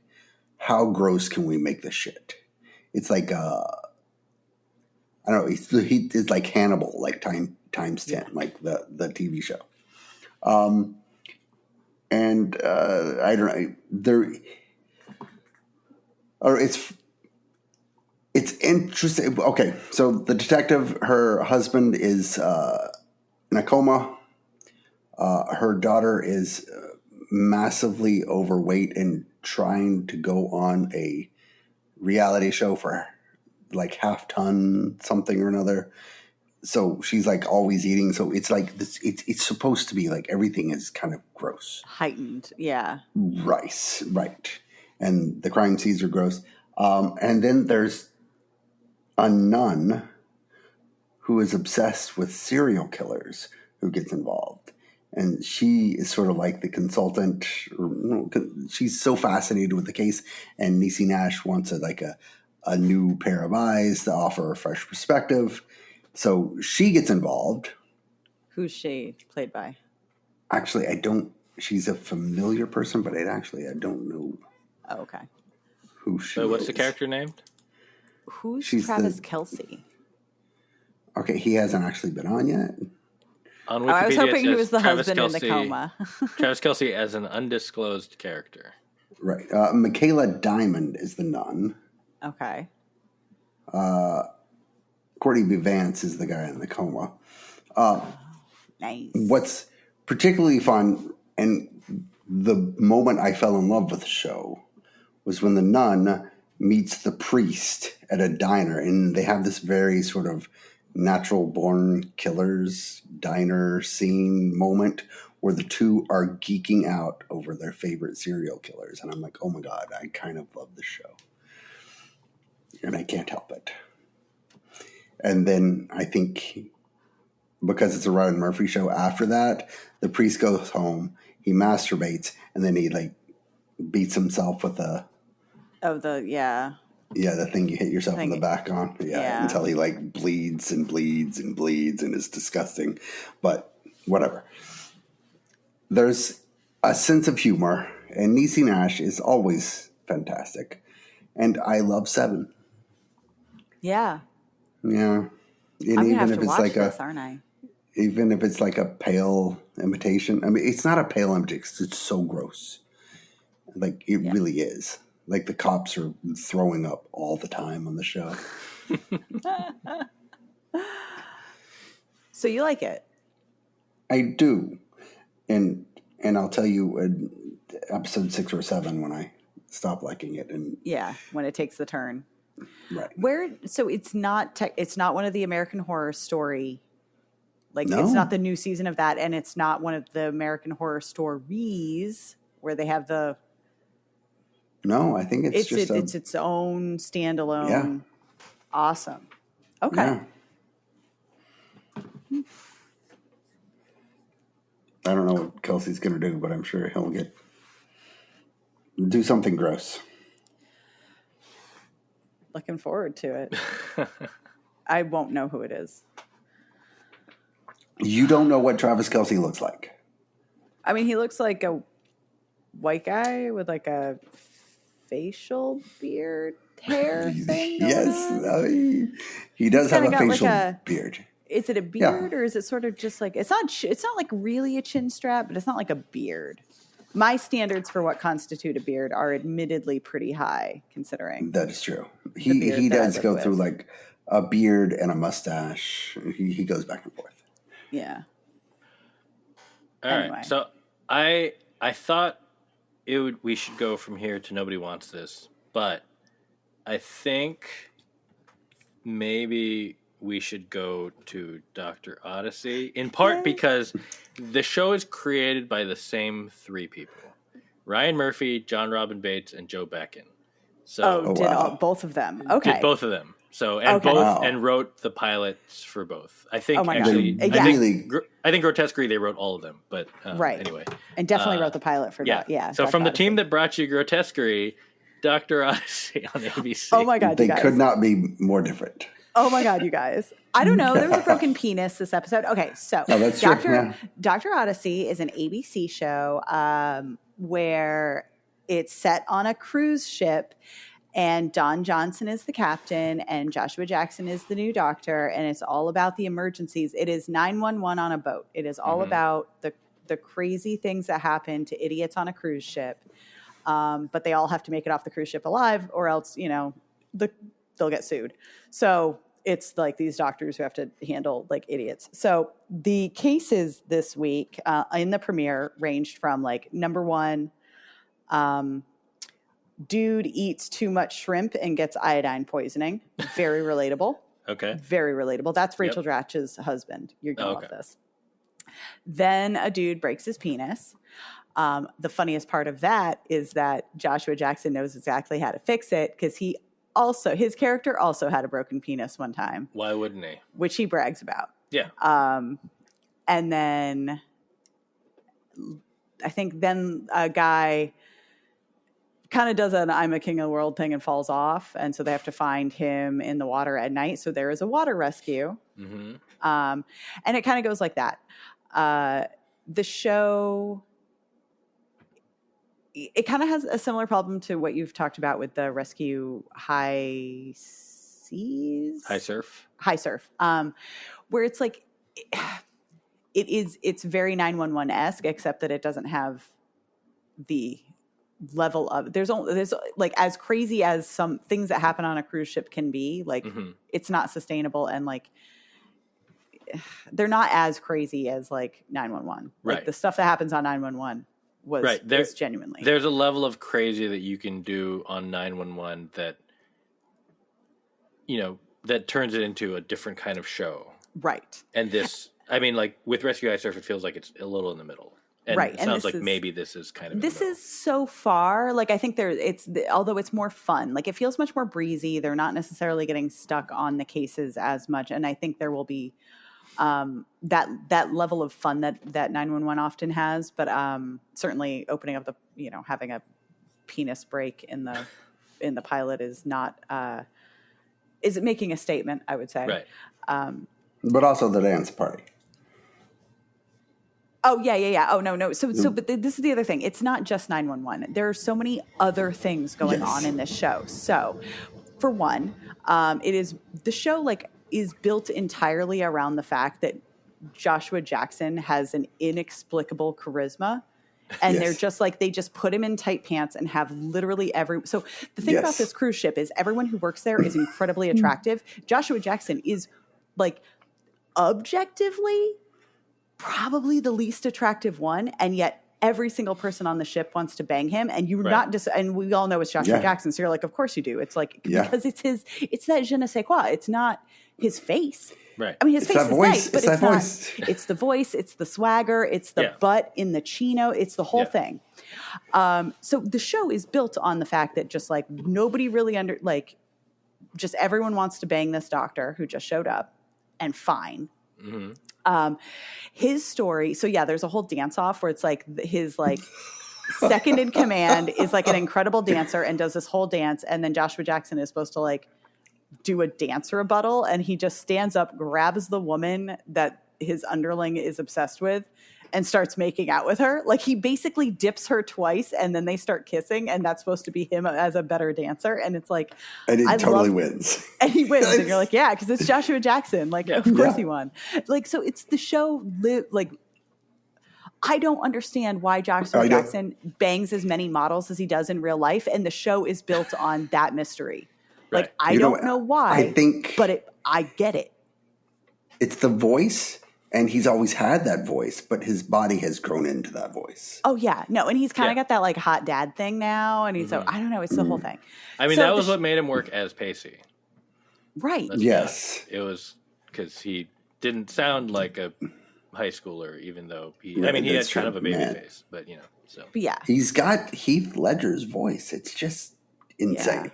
A: how gross can we make this shit? It's like, I don't know. It's like Hannibal, like times 10, like the TV show. And I don't know. It's interesting. Okay, so the detective, her husband is in a coma. Her daughter is massively overweight and trying to go on a reality show for like half ton something or another. So she's like always eating. So it's like this. It's supposed to be like everything is kind of gross,
B: heightened. Yeah,
A: right. And the crime scenes are gross. And then there's a nun who is obsessed with serial killers who gets involved. And she is sort of like the consultant. She's so fascinated with the case. And Niecy Nash wants a new pair of eyes to offer a fresh perspective. So she gets involved.
B: Who's she played by?
A: Actually, she's a familiar person, but I don't know.
B: Oh, okay.
A: Who she is.
C: What's the character named?
B: She's Travis Kelce.
A: Okay, he hasn't actually been on yet.
C: On Wikipedia,
B: I was hoping he was the
C: Travis
B: husband
C: Kelce,
B: in the coma.
C: Travis Kelce as an undisclosed character.
A: Right. Michaela Diamond is the nun.
B: Okay.
A: Courtney B. Vance is the guy in the coma.
B: Nice.
A: What's particularly fun, and the moment I fell in love with the show, was when the nun meets the priest at a diner, and they have this very sort of natural-born killers diner scene moment where the two are geeking out over their favorite serial killers. And I'm like, oh my God, I kind of love this show. And I can't help it. And then I think because it's a Ryan Murphy show after that, the priest goes home, he masturbates, and then he like beats himself with the thing you hit yourself in the back on. Yeah, until he like bleeds and bleeds and bleeds and is disgusting. But whatever. There's a sense of humor, and Niecy Nash is always fantastic. And I love Seven.
B: Yeah.
A: Yeah. And
B: I'm
A: even
B: gonna have
A: if
B: to
A: it's
B: watch
A: like
B: this, aren't I?
A: even if it's like a pale imitation. I mean, it's not a pale imitation. It's so gross. Like it really is. Like the cops are throwing up all the time on the show.
B: So you like it?
A: I do. And I'll tell you in episode 6 or 7 when I stop liking it. And
B: when it takes the turn.
A: Right.
B: So it's not one of the American Horror Story. Like
A: No.
B: It's not the new season of that, and it's not one of the American Horror Stories where they have the.
A: No, I think it's
B: its own standalone.
A: Yeah.
B: Awesome. Okay.
A: Yeah. I don't know what Kelsey's going to do, but I'm sure he'll do something gross.
B: Looking forward to it. I won't know who it is.
A: You don't know what Travis Kelce looks like.
B: I mean, he looks like a white guy with like a facial beard hair thing.
A: Yes, he does have a facial beard.
B: Is it a beard or is it sort of just like it's not like really a chin strap, but it's not like a beard. My standards for what constitute a beard are admittedly pretty high, considering
A: that is true. He does go through like a beard and a mustache. He goes back and forth.
B: Yeah.
C: All right. So I thought we should go from here to Nobody Wants This, but I think maybe we should go to Doctor Odyssey, in part because the show is created by the same 3 people: Ryan Murphy, John Robin Bates, and Joe Becken. So
B: both of them. Okay.
C: Did both of them. So and
B: Okay.
C: both
A: Wow.
C: and wrote the pilots for both. I think
B: Oh my God.
C: actually,
B: Yeah.
C: I think Grotesquerie they wrote all of them. But
B: Right.
C: anyway,
B: And definitely wrote the pilot for that. Yeah.
C: So
B: Doctor
C: from the
B: Odyssey.
C: team that brought you Grotesquerie, Doctor Odyssey on ABC.
B: Oh my God,
A: They
B: you guys.
A: could not be more different.
B: Oh my God, you guys. I don't know. There was a broken penis this episode. Okay, so
A: Oh, that's true. Yeah.
B: Doctor Odyssey is an ABC show where it's set on a cruise ship, and Don Johnson is the captain, and Joshua Jackson is the new doctor, and it's all about the emergencies. It is 911 on a boat. It is all about the crazy things that happen to idiots on a cruise ship, but they all have to make it off the cruise ship alive, or else, they'll get sued. So it's like these doctors who have to handle like idiots. So the cases this week in the premiere ranged from like number one, dude eats too much shrimp and gets iodine poisoning. Very relatable.
C: Okay.
B: Very relatable. That's Rachel Dratch's husband. You're going to love this. Then a dude breaks his penis. The funniest part of that is that Joshua Jackson knows exactly how to fix it because his character also had a broken penis one time.
C: Why wouldn't he?
B: Which he brags about.
C: Yeah.
B: And then I think then a guy kind of does an I'm a king of the world thing and falls off. And so they have to find him in the water at night. So there is a water rescue. Mm-hmm. And it kind of goes like that. The show, it kind of has a similar problem to what you've talked about with the rescue high surf, where it's like, it's very 911-esque, except that it doesn't have the level of, there's like, as crazy as some things that happen on a cruise ship can be, like it's not sustainable, and like they're not as crazy as like 911. Like the stuff that happens on 911 was genuinely.
C: There's a level of crazy that you can do on 911 that, that turns it into a different kind of show.
B: Right.
C: And this, I mean, like with Rescue High Surf, it feels like it's a little in the middle. And it sounds like maybe this is kind of
B: this is so far, like I think although it's more fun, like it feels much more breezy. They're not necessarily getting stuck on the cases as much, and I think there will be that level of fun that 911 often has, but certainly opening up having a penis break in the pilot is not is it making a statement, I would say.
C: Right.
A: But also the dance party.
B: Oh, yeah. Oh, no. But this is the other thing. It's not just 911. There are so many other things going on in this show. So, for one, the show like is built entirely around the fact that Joshua Jackson has an inexplicable charisma. And they're just like, they just put him in tight pants and have literally so the thing about this cruise ship is everyone who works there is incredibly attractive. Joshua Jackson is like objectively probably the least attractive one, and yet every single person on the ship wants to bang him, and you're not just, and we all know it's Joshua Jackson, so you're like, of course you do. It's like, because it's that je ne sais quoi. It's not his face.
C: Right.
B: I mean, his face is nice, but it's not.
A: Voice.
B: It's the voice, it's the swagger, it's the butt in the chino, it's the whole thing. So the show is built on the fact that just like nobody really just everyone wants to bang this doctor who just showed up, and fine. Mm-hmm. His story. So there's a whole dance off where it's like his like second in command is like an incredible dancer and does this whole dance. And then Joshua Jackson is supposed to like do a dance rebuttal. And he just stands up, grabs the woman that his underling is obsessed with, and starts making out with her. Like he basically dips her twice and then they start kissing, and that's supposed to be him as a better dancer. And it's like,
A: and he totally wins.
B: And he wins. And you're like, because it's Joshua Jackson. Like, of course he won. Like, so it's the show. Like, I don't understand why Joshua Jackson bangs as many models as he does in real life. And the show is built on that mystery. Right. Like, I don't know why, I get it.
A: It's the voice. And he's always had that voice, but his body has grown into that voice.
B: Oh, yeah. No, and he's kind of got that, like, hot dad thing now. And he's so, I don't know. It's the whole thing.
C: I mean, that was what made him work as Pacey.
B: Right.
A: Yes.
C: It was because he didn't sound like a high schooler, even though he had kind of a baby face. But, so.
B: But yeah.
A: He's got Heath Ledger's voice. It's just insane.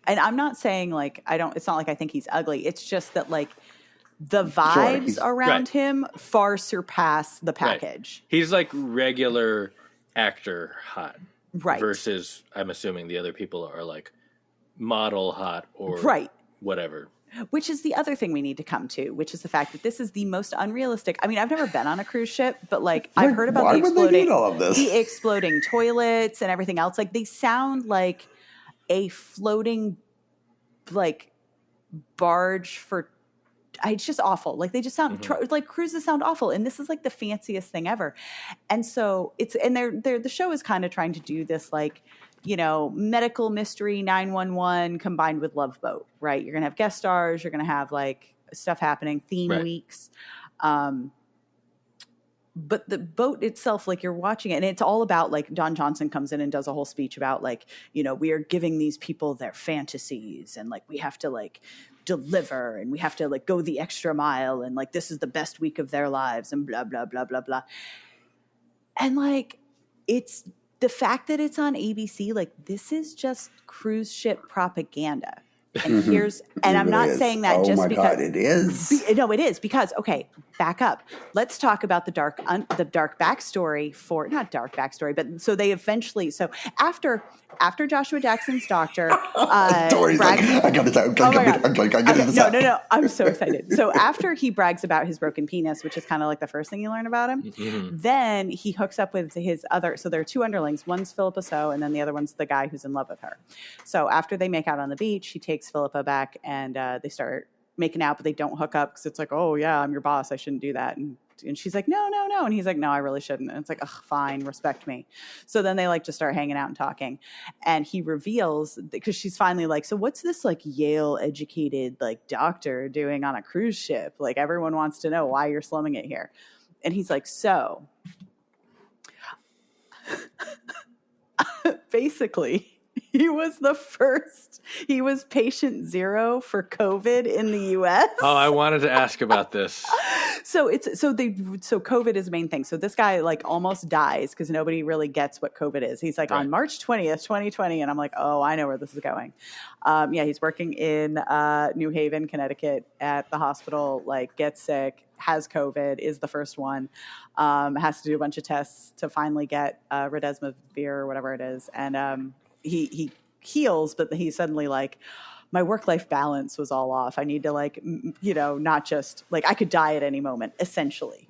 B: and I'm not saying like it's not like I think he's ugly. It's just that like the
A: Sure,
B: vibes around
C: Right.
B: him far surpass the package.
C: Right. He's like regular actor hot.
B: Right.
C: Versus, I'm assuming the other people are like model hot or
B: Right.
C: whatever.
B: Which is the other thing we need to come to, which is the fact that this is the most unrealistic. I mean, I've never been on a cruise ship, but like I've heard about the exploding toilets and everything else. Like they sound like a floating like barge for. It's just awful. Like they just sound like cruises sound awful, and this is like the fanciest thing ever. And so the show is kind of trying to do this like, you know, medical mystery 911 combined with Love Boat, right? You're gonna have guest stars, you're gonna have like stuff happening, theme weeks. But the boat itself, like you're watching it, and it's all about like Don Johnson comes in and does a whole speech about like, you know, we are giving these people their fantasies, and like we have to like deliver, and we have to like go the extra mile, and like this is the best week of their lives, and blah blah blah blah blah. And like it's the fact that it's on ABC, like this is just cruise ship propaganda. And I'm not saying that just because.
A: God, it is.
B: No, it is because, okay, back up. Let's talk about the dark backstory for, not dark backstory, but so they eventually, so after Joshua Jackson's doctor,
A: Tori's like, I got it out.
B: No, I'm so excited. So after he brags about his broken penis, which is kind of like the first thing you learn about him, then he hooks up with his other, so there are two underlings. One's Philippa So, and then the other one's the guy who's in love with her. So after they make out on the beach, he takes Philippa back and they start making out, but they don't hook up because it's like, oh yeah, I'm your boss, I shouldn't do that. And she's like, no. And he's like, no, I really shouldn't. And it's like, ugh, fine, respect me. So then they like just start hanging out and talking. And he reveals, because she's finally like, so what's this like Yale educated like doctor doing on a cruise ship? Like everyone wants to know why you're slumming it here. And he's like, so basically he was patient zero for COVID in the US.
C: Oh, I wanted to ask about this.
B: So COVID is the main thing. So this guy like almost dies because nobody really gets what COVID is. He's like on March 20th, 2020. And I'm like, oh, I know where this is going. He's working in New Haven, Connecticut at the hospital, like gets sick, has COVID, is the first one, has to do a bunch of tests to finally get Remdesivir or whatever it is. And he heals, but he's suddenly like, my work-life balance was all off. I need to like, not just like I could die at any moment, essentially.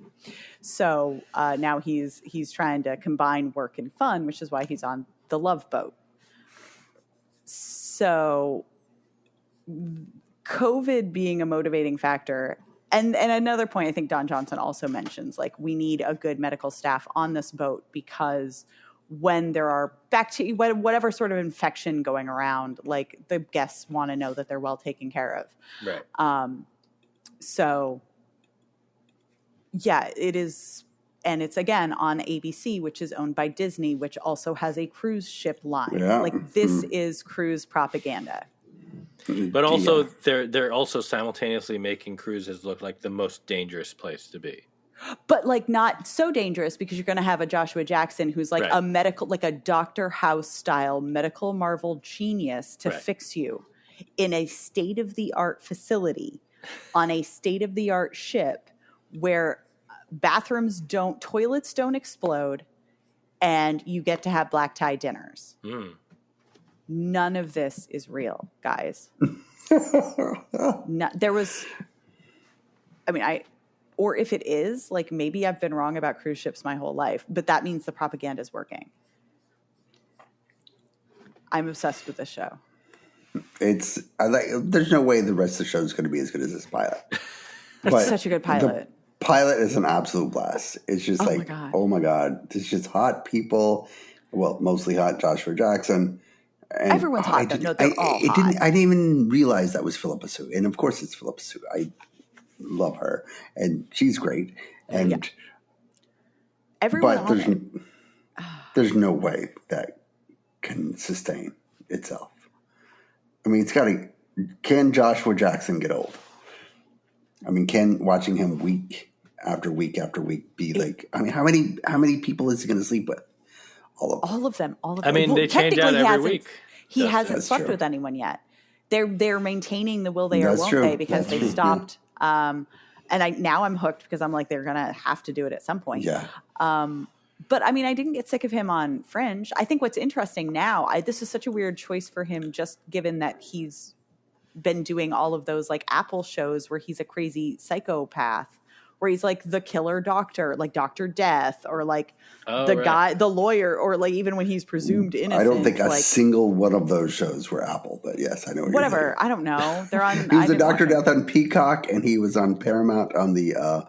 B: So now he's trying to combine work and fun, which is why he's on the Love Boat. So COVID being a motivating factor. And another point I think Don Johnson also mentions, like we need a good medical staff on this boat because when there are bacteria, whatever sort of infection going around, like the guests want to know that they're well taken care of.
C: Right.
B: So yeah, it is. And it's again on ABC, which is owned by Disney, which also has a cruise ship line. Yeah. Like this is cruise propaganda.
C: But also they're also simultaneously making cruises look like the most dangerous place to be.
B: But like not so dangerous because you're going to have a Joshua Jackson who's like a medical, like a Dr. House style medical Marvel genius to fix you in a state-of-the-art facility on a state-of-the-art ship where toilets don't explode and you get to have black tie dinners. None of this is real, guys. Or if it is, like maybe I've been wrong about cruise ships my whole life, but that means the propaganda is working. I'm obsessed with this show.
A: There's no way the rest of the show is going to be as good as this pilot.
B: It's such a good pilot.
A: The pilot is an absolute blast. It's just oh my God. It's just hot people. Well, mostly hot Joshua Jackson. And
B: everyone's hot. They're all hot.
A: I didn't even realize that was Philippa So. And of course it's Philippa So. I love her. And she's great. And
B: everyone
A: there's no way that can sustain itself. I mean, can Joshua Jackson get old? I mean, can watching him week after week after week be like, I mean, how many people is he going to sleep with?
B: All of them.
C: I mean, they change out every week.
B: He hasn't slept with anyone yet. they're maintaining the will they or
A: That's
B: won't
A: true.
B: they because
A: That's
B: they
A: true,
B: stopped. And now I'm hooked because I'm like, they're going to have to do it at some point.
A: Yeah.
B: But I mean, I didn't get sick of him on Fringe. I think what's interesting now, this is such a weird choice for him, just given that he's been doing all of those like Apple shows where he's a crazy psychopath, where he's like the killer doctor, like Dr. Death, or like guy, the lawyer, or like even when he's presumed innocent.
A: I don't think a
B: like,
A: single one of those shows were Apple, but yes, I know what
B: whatever.
A: you're
B: I don't know. They're on.
A: He was a Dr. Death on Peacock, and he was on Paramount on the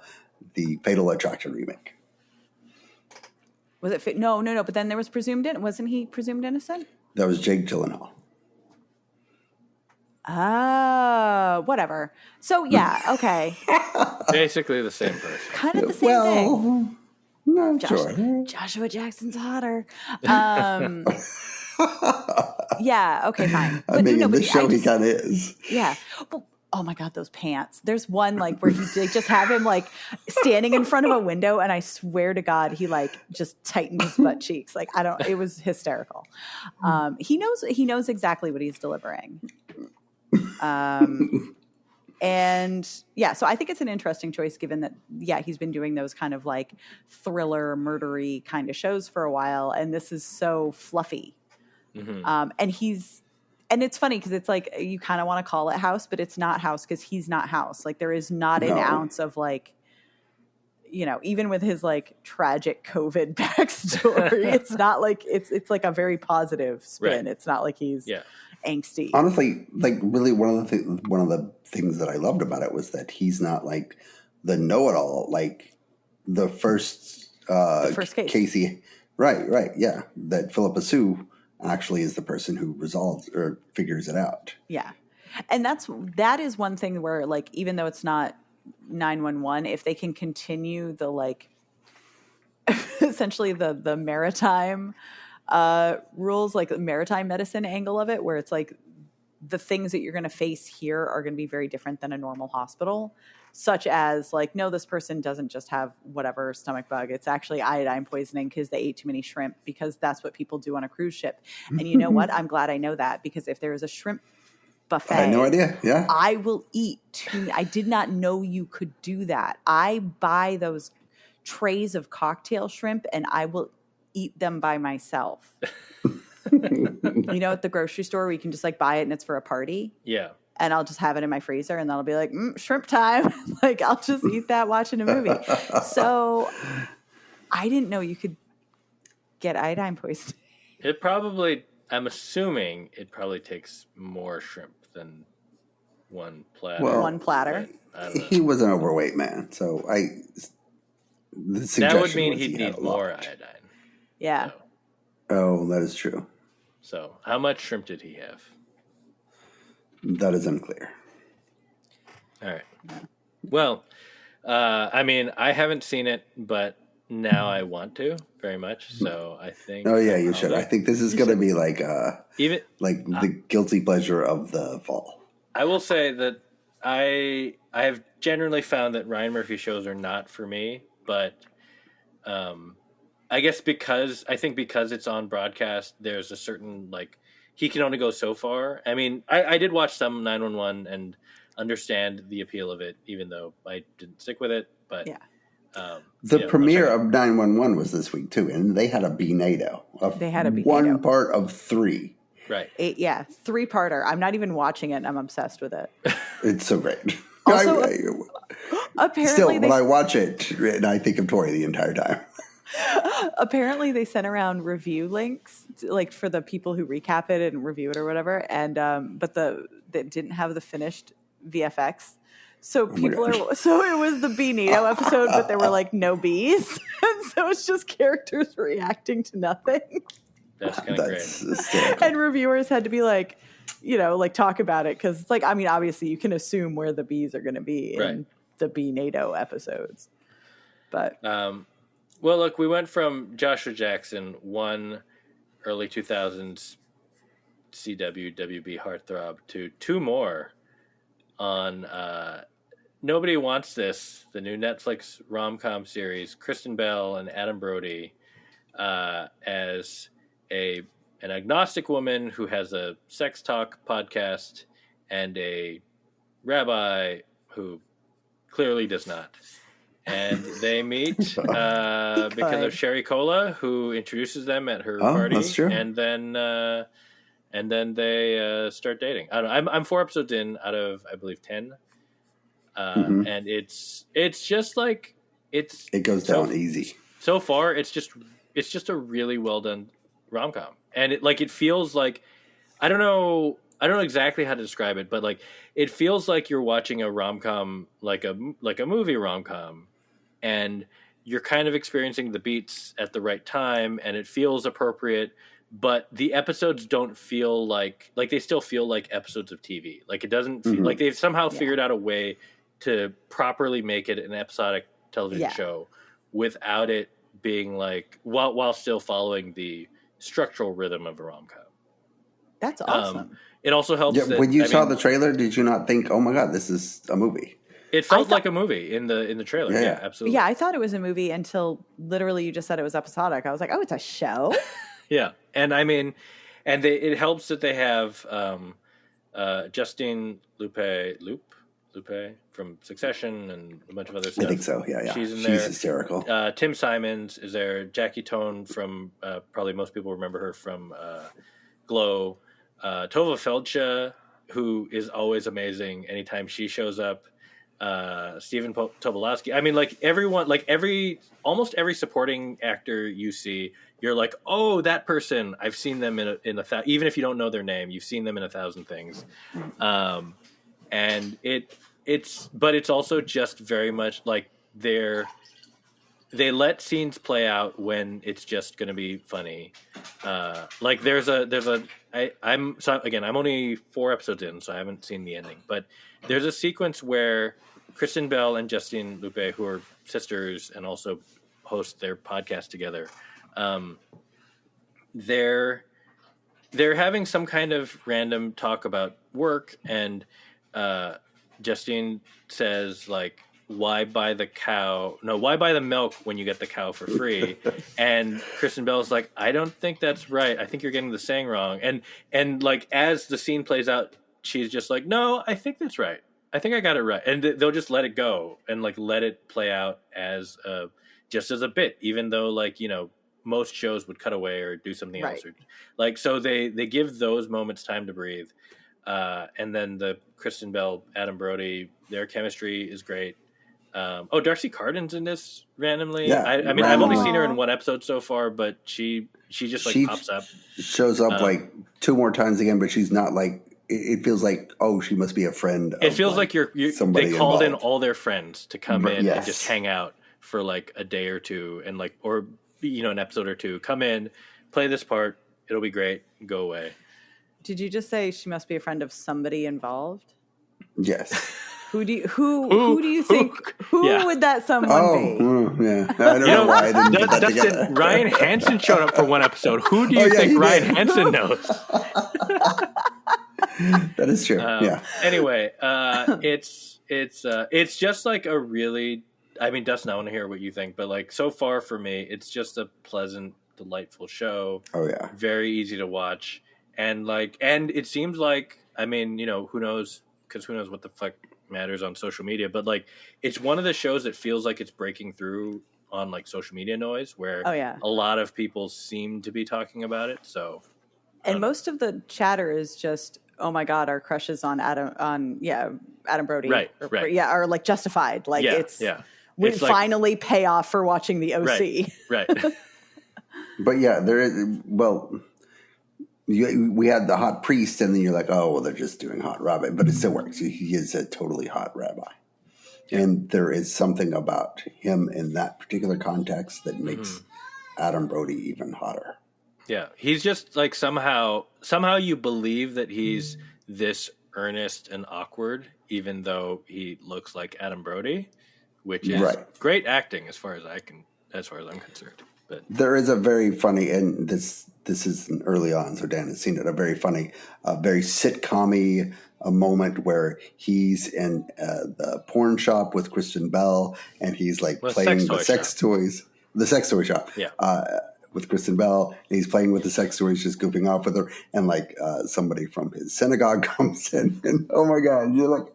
A: Fatal Attraction remake.
B: Was it? No. But then there was wasn't he presumed innocent?
A: That was Jake Gyllenhaal.
B: Oh, whatever. So yeah, okay.
C: Basically the same person.
B: Kind of the same thing.
A: No, sure.
B: Joshua Jackson's hotter. Yeah, okay, fine.
A: But in this show he kind of is.
B: Yeah. Well, oh my God, those pants. There's one like where they just have him like standing in front of a window, and I swear to God, he like just tightened his butt cheeks. Like it was hysterical. He knows exactly what he's delivering. And yeah, so I think it's an interesting choice given that, yeah, he's been doing those kind of like thriller, murdery kind of shows for a while. And this is so fluffy. Mm-hmm. And it's funny because it's like, you kind of want to call it House, but it's not House because he's not House. Like there is not an ounce of like, you know, even with his like tragic COVID backstory, it's not like it's like a very positive spin. Right. It's not like he's angsty.
A: Honestly, like really one of the things that I loved about it was that he's not like the know-it-all, like the first case. Casey. Right. Yeah. That Philippa Sue actually is the person who resolves or figures it out.
B: Yeah. And that is one thing where like, even though it's not 911, if they can continue the like essentially the maritime rules, like the maritime medicine angle of it, where it's like the things that you're going to face here are going to be very different than a normal hospital, such as like, no, this person doesn't just have whatever stomach bug. It's actually iodine poisoning because they ate too many shrimp, because that's what people do on a cruise ship. And you know what? I'm glad I know that, because if there is a shrimp buffet,
A: I had no idea. Yeah.
B: I will eat I did not know you could do that. I buy those trays of cocktail shrimp and I will eat them by myself. You know, at the grocery store where you can just like buy it and it's for a party.
C: Yeah.
B: And I'll just have it in my freezer and then I'll be like, shrimp time. Like I'll just eat that watching a movie. So I didn't know you could get iodine poisoning.
C: I'm assuming it probably takes more shrimp than one platter.
A: Well,
B: one platter.
A: He was an overweight man, so
C: that would mean he'd need more iodine.
B: Yeah.
C: So.
A: Oh, that is true.
C: So, how much shrimp did he have?
A: That is unclear.
C: All right. Yeah. Well, I mean, I haven't seen it, but now I want to very much. So I think.
A: Oh yeah, you should. I think this is going to be like the guilty pleasure of the fall.
C: I will say that I have generally found that Ryan Murphy shows are not for me, but I guess because it's on broadcast, there's a certain like he can only go so far. I mean, I did watch some 911 and understand the appeal of it, even though I didn't stick with it. But
B: yeah.
A: The premiere of 911 was this week too, and they had a B-NATO.
B: They had a B-NATO.
A: One part of 3.
C: Right.
B: 3-parter. I'm not even watching it. And I'm obsessed with it.
A: It's so great.
B: Also, apparently,
A: still, when I watch it, and I think of Tori the entire time.
B: Apparently, they sent around review links, like for the people who recap it and review it or whatever, and but that didn't have the finished VFX. So so it was the B-NATO episode, but there were like no bees, and so it's just characters reacting to nothing.
C: That's kind of great.
A: Hysterical.
B: And reviewers had to be like, like talk about it, because it's like, I mean, obviously you can assume where the bees are going to be in the B-NATO episodes, but
C: well, look, we went from Joshua Jackson, one early 2000s CW WB heartthrob, to 2 more on Nobody Wants This, the new Netflix rom-com series. Kristen Bell and Adam Brody as an agnostic woman who has a sex talk podcast and a rabbi who clearly does not. And they meet because of Sherry Cola, who introduces them at her party.
A: That's true.
C: And then they start dating. I don't know. I'm 4 episodes in out of, I believe, 10. And it's just like it
A: goes down easy.
C: So far, it's just a really well done rom-com, and it feels like I don't know exactly how to describe it, but like it feels like you're watching a rom-com, like a movie rom-com, and you're kind of experiencing the beats at the right time, and it feels appropriate. But the episodes don't feel like they still feel like episodes of TV. Like it doesn't feel like they've somehow figured out a way to properly make it an episodic television show without it being like while still following the structural rhythm of a rom-com.
B: That's awesome.
C: It also helps.
A: Yeah, when you saw the trailer, did you not think, "Oh my God, this is a movie"?
C: It felt like a movie in the trailer. Yeah, absolutely.
B: Yeah, I thought it was a movie until literally you just said it was episodic. I was like, "Oh, it's a show."
C: Yeah, and I mean, it helps that they have Justine Lupe from Succession and a bunch of other stuff.
A: I think so. Yeah.
C: She's there.
A: Hysterical.
C: Tim Simons is there. Jackie Tone from probably most people remember her from Glow. Tova Feldsha, who is always amazing anytime she shows up. Stephen Tobolowsky. I mean, like everyone, almost every supporting actor you see, you're like, oh, that person. I've seen them in a even if you don't know their name, you've seen them in 1,000 things. And it's also just very much like they let scenes play out when it's just going to be funny. Like I'm only 4 episodes in, so I haven't seen the ending, but there's a sequence where Kristen Bell and Justine Lupe, who are sisters and also host their podcast together, they're having some kind of random talk about work, and Justine says, like, why buy the milk when you get the cow for free? And Kristen Bell's like, I don't think that's right. I think you're getting the saying wrong. And like, as the scene plays out, she's just like, no, I think that's right. I think I got it right. And they'll just let it go and like let it play out as just as a bit, even though, like, you know, most shows would cut away or do something else. Or, like, so they give those moments time to breathe. And then the Kristen Bell, Adam Brody, their chemistry is great. Darcy Carden's in this randomly.
A: Yeah,
C: I mean, I've only seen her in 1 episode so far, but she just like pops up.
A: Shows up like 2 more times again, but she's not like, it feels like, oh, she must be a friend.
C: It feels like they called
A: involved.
C: in all their friends to come in and just hang out for like a day or two, and like, or, you know, an episode or two. Come in, play this part. It'll be great. Go away.
B: Did you just say she must be a friend of somebody involved?
A: Yes.
B: Who do you think would that someone be?
A: Yeah. I don't know why I didn't put that together.
C: Ryan Hansen showed up for 1 episode. Who do you think Ryan Hansen knows?
A: That is true. Yeah.
C: Anyway, it's just like a really, I mean, Dustin, I want to hear what you think, but like so far for me, it's just a pleasant, delightful show.
A: Oh yeah.
C: Very easy to watch. And it seems like, I mean, you know, who knows what the fuck matters on social media, but like, it's one of the shows that feels like it's breaking through on like social media noise, where a lot of people seem to be talking about it. So,
B: and most of the chatter is just, oh my God, our crushes on Adam Brody.
C: Right.
B: Yeah. Or like justified. Like we
C: it's
B: finally pay off for watching the OC.
C: Right.
A: But yeah, there is, well, we had the hot priest, and then you're like, oh, well, they're just doing hot rabbi, but it still works. He is a totally hot rabbi. Yeah. And there is something about him in that particular context that makes Adam Brody even hotter.
C: Yeah. He's just like, somehow you believe that he's this earnest and awkward, even though he looks like Adam Brody, which is great acting as far as I'm concerned. But
A: there is a very funny, and this is early on, so Dan has seen it, a very funny, very sitcom-y moment where he's in the porn shop with Kristen Bell, and he's like playing the sex toy shop. with Kristen Bell, and he's playing with the sex toy. He's just goofing off with her, and like somebody from his synagogue comes in, and oh my god, you're like,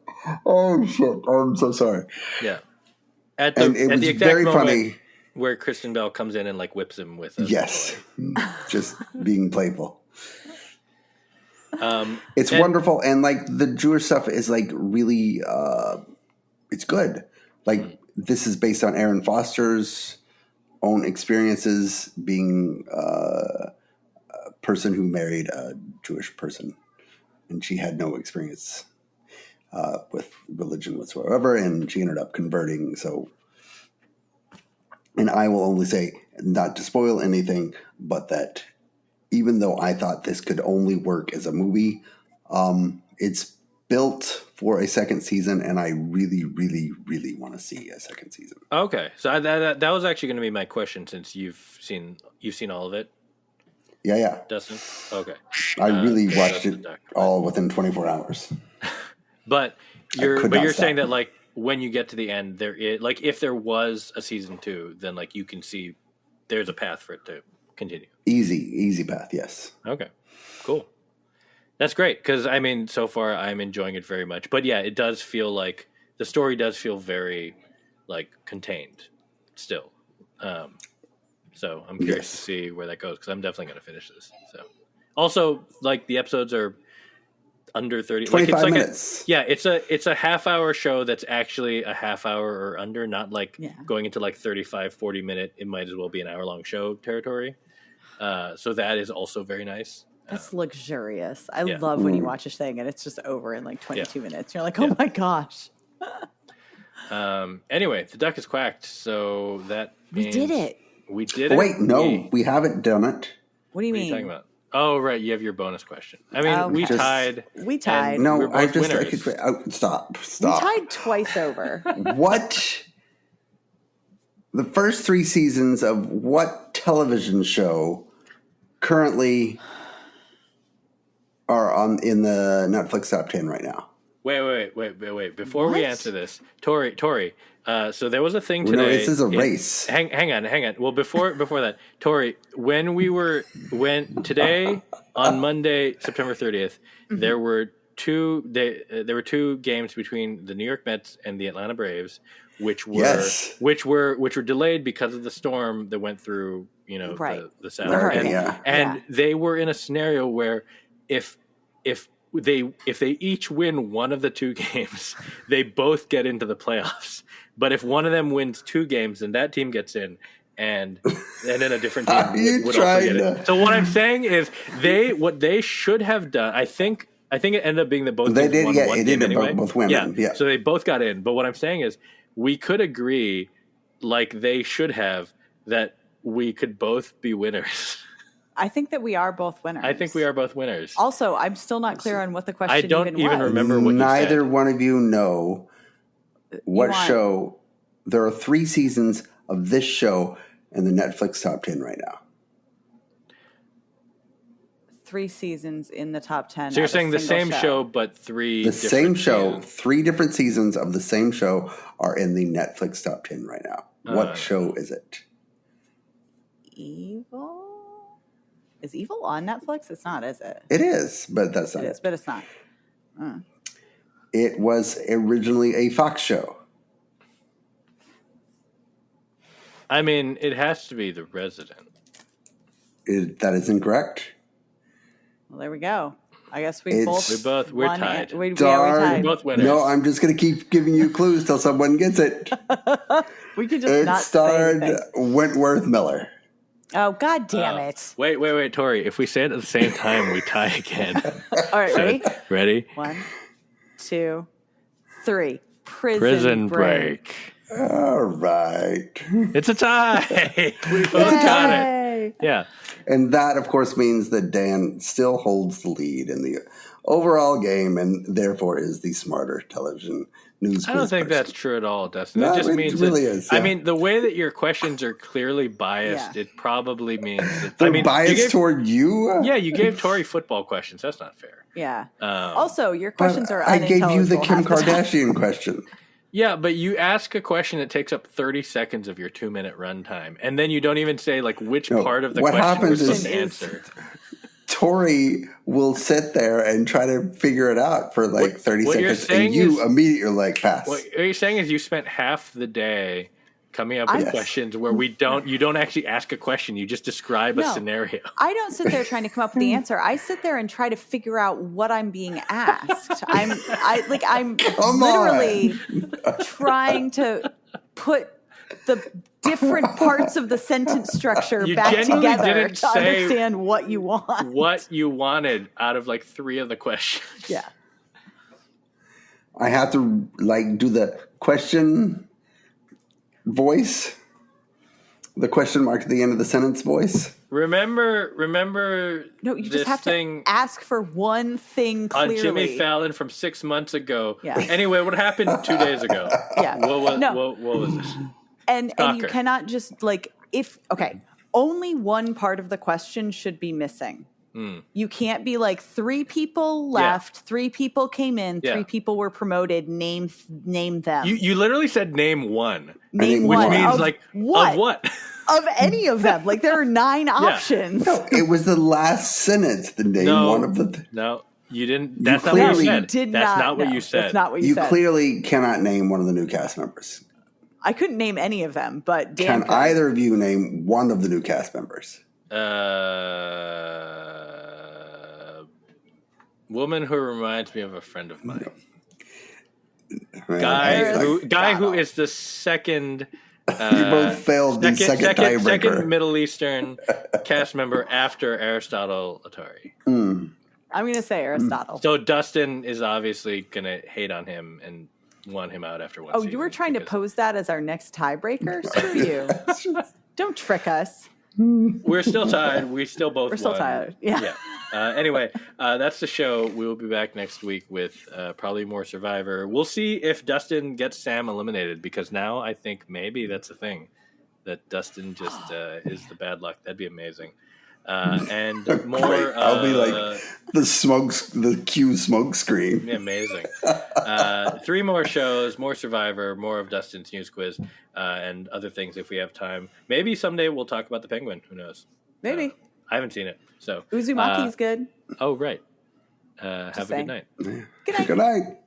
A: oh shit, I'm so sorry.
C: Yeah,
A: It was
C: the exact
A: very
C: moment
A: funny
C: where Kristen Bell comes in and like whips him with a
A: yes,
C: toy.
A: just being playful. It's wonderful, and like the Jewish stuff is like really, it's good. Like this is based on Aaron Foster's own experiences being a person who married a Jewish person, and she had no experience with religion whatsoever, and she ended up converting. So, and I will only say, not to spoil anything, but that even though I thought this could only work as a movie, it's built for a second season, and I really, really, really want to see a second season.
C: Okay, so that was actually going to be my question, since you've seen all of it.
A: Yeah,
C: Dustin. Okay,
A: I really watched it all within 24 hours.
C: But you're
A: stop.
C: saying that like when you get to the end, there is like if there was a season 2, then like you can see there's a path for it to continue.
A: Easy path, yes.
C: Okay, cool. That's great, because I mean, so far I'm enjoying it very much. But yeah, it does feel like the story does feel very like contained still. So I'm curious to see where that goes, because I'm definitely going to finish this. So also, like the episodes are under 30,
A: 25
C: like it's
A: minutes.
C: It's a half-hour show that's actually a half hour or under, not like going into like 35-40 minute. It might as well be an hour-long show territory. So that is also very nice.
B: That's luxurious. I love when you watch a thing and it's just over in like 22 minutes. You're like, oh my gosh.
C: Anyway, the duck is quacked, so that means
B: we did it.
C: We did it.
A: Wait, no, we haven't done it.
B: What do you mean?
C: What are you talking about? Oh, right, you have your bonus question. I mean, we tied.
B: We tied.
A: No, stop.
B: We tied twice over.
A: What? The first 3 seasons of what television show currently are in the Netflix top 10 right now?
C: Wait. Before we answer this, Tori. So there was a thing today.
A: No, this is a race.
C: Hang on. Well, before that, Tori, today on Monday, September 30th, there were two games between the New York Mets and the Atlanta Braves, which were delayed because of the storm that went through, the south. And they were in a scenario where if they each win one of the 2 games, they both get into the playoffs. But if one of them wins 2 games, then that team gets in, and then a different team would also get in. So what I'm saying is, what they should have done, I think it ended up being that both
A: they
C: teams
A: did.
C: won
A: Yeah,
C: one
A: it
C: game
A: did
C: anyway.
A: Both women. Yeah.
C: So they both got in. But what I'm saying is, we could agree, like they should have, that we could both be winners.
B: I think that we are both winners.
C: I think we are both winners.
B: Also, I'm still not clear on what the question
C: I don't even
B: was.
C: remember what you said.
A: Neither one of you know what show. There are 3 seasons of this show in the Netflix top 10 right now.
B: 3 seasons in the top 10.
C: So you're saying the same show, but 3
A: the same show,
C: seasons.
A: 3 different seasons of the same show are in the Netflix top 10 right now. What show is it?
B: Evil? Is Evil on Netflix? It's not, is it?
A: It is, but that's not it.
B: It is, but it's not.
A: It was originally a Fox show.
C: I mean, it has to be The Resident.
A: That is incorrect.
B: Well, there we go. I guess we're
C: tied.
B: We're
C: both winners.
A: No, I'm just going to keep giving you clues till someone gets it.
B: We could just not
A: starred
B: say anything.
A: Wentworth Miller.
B: Oh, God damn it.
C: Wait, Tori. If we say it at the same time, we tie again.
B: All right, ready?
C: Ready?
B: 1, 2, 3.
C: Prison Break.
A: All right.
C: It's a tie. We both got it. Yeah.
A: And that, of course, means that Dan still holds the lead in the overall game and therefore is the smarter television news.
C: I don't think that's true at all, Dustin.
A: No,
C: it just means
A: really is. Yeah.
C: I mean, the way that your questions are clearly biased, it probably means that
A: they're biased toward you.
C: Yeah, you gave Tori football questions. That's not fair.
B: Yeah. Also, your questions are
A: I
B: unintelligible.
A: gave you the Kim Kardashian question.
C: Yeah, but you ask a question that takes up 30 seconds of your 2-minute runtime, and then you don't even say like which part of the
A: what
C: question we're
A: happens
C: supposed to
A: is-
C: answer.
A: Tori will sit there and try to figure it out for like 30
C: what you're
A: seconds,
C: saying
A: and you
C: is-
A: immediately like pass.
C: What you're saying is you spent half the day coming up with
A: Yes.
C: questions where you don't actually ask a question, you just describe a scenario.
B: I don't sit there trying to come up with the answer. I sit there and try to figure out what I'm being asked. I'm literally trying to put the different parts of the sentence structure
C: You
B: back
C: genuinely
B: together
C: didn't
B: to
C: say
B: understand what you want.
C: What you wanted out of like 3 of the questions.
B: Yeah.
A: I have to like do the question voice, the question mark at the end of the sentence voice.
C: Remember
B: No, you
C: this
B: just have
C: thing
B: to ask for one thing clearly.
C: on Jimmy Fallon from 6 months ago.
B: Yeah.
C: Anyway, what happened 2 days ago?
B: Yeah.
C: What was this?
B: And you
C: Stalker.
B: cannot just like only one part of the question should be missing. You can't be like 3 people left, 3 people came in, 3 people were promoted. Name them.
C: You literally said name one.
B: Name
C: Which
B: one.
C: means
B: Of
C: like
B: what?
C: of what?
B: Of any of them. Like there are 9 options.
A: No, it was the last sentence. The name one of the.
C: No, you didn't. That's not
A: clearly-
C: what you said. That's not what you said.
B: That's not what you
A: You
B: said.
A: clearly cannot name one of the new cast members.
B: I couldn't name any of them, but Dan
A: Can
B: could.
A: either of you name one of the new cast members?
C: Woman who reminds me of a friend of mine.
A: Man,
C: Guy who is the second.
A: you both failed the second tiebreaker.
C: Second Middle Eastern cast member after Aristotle Atari.
B: I'm going to say Aristotle.
C: So Dustin is obviously going to hate on him and want him out after one season.
B: You were trying to pose that as our next tiebreaker? Screw you. Don't trick us.
C: We're still tied. We still both
B: We're still
C: won.
B: tied. Yeah.
C: Anyway, that's the show. We will be back next week with probably more Survivor. We'll see if Dustin gets Sam eliminated, because now I think maybe that's a thing, that Dustin just is the bad luck. That'd be amazing. And more.
A: I'll be like the Q smoke screen.
C: Amazing. 3 more shows, more Survivor, more of Dustin's news quiz, and other things if we have time. Maybe someday we'll talk about the Penguin. Who knows?
B: Maybe.
C: I haven't seen it. So
B: Uzumaki's good.
C: Oh, right. Have a good night.
B: Good night.
A: Good night.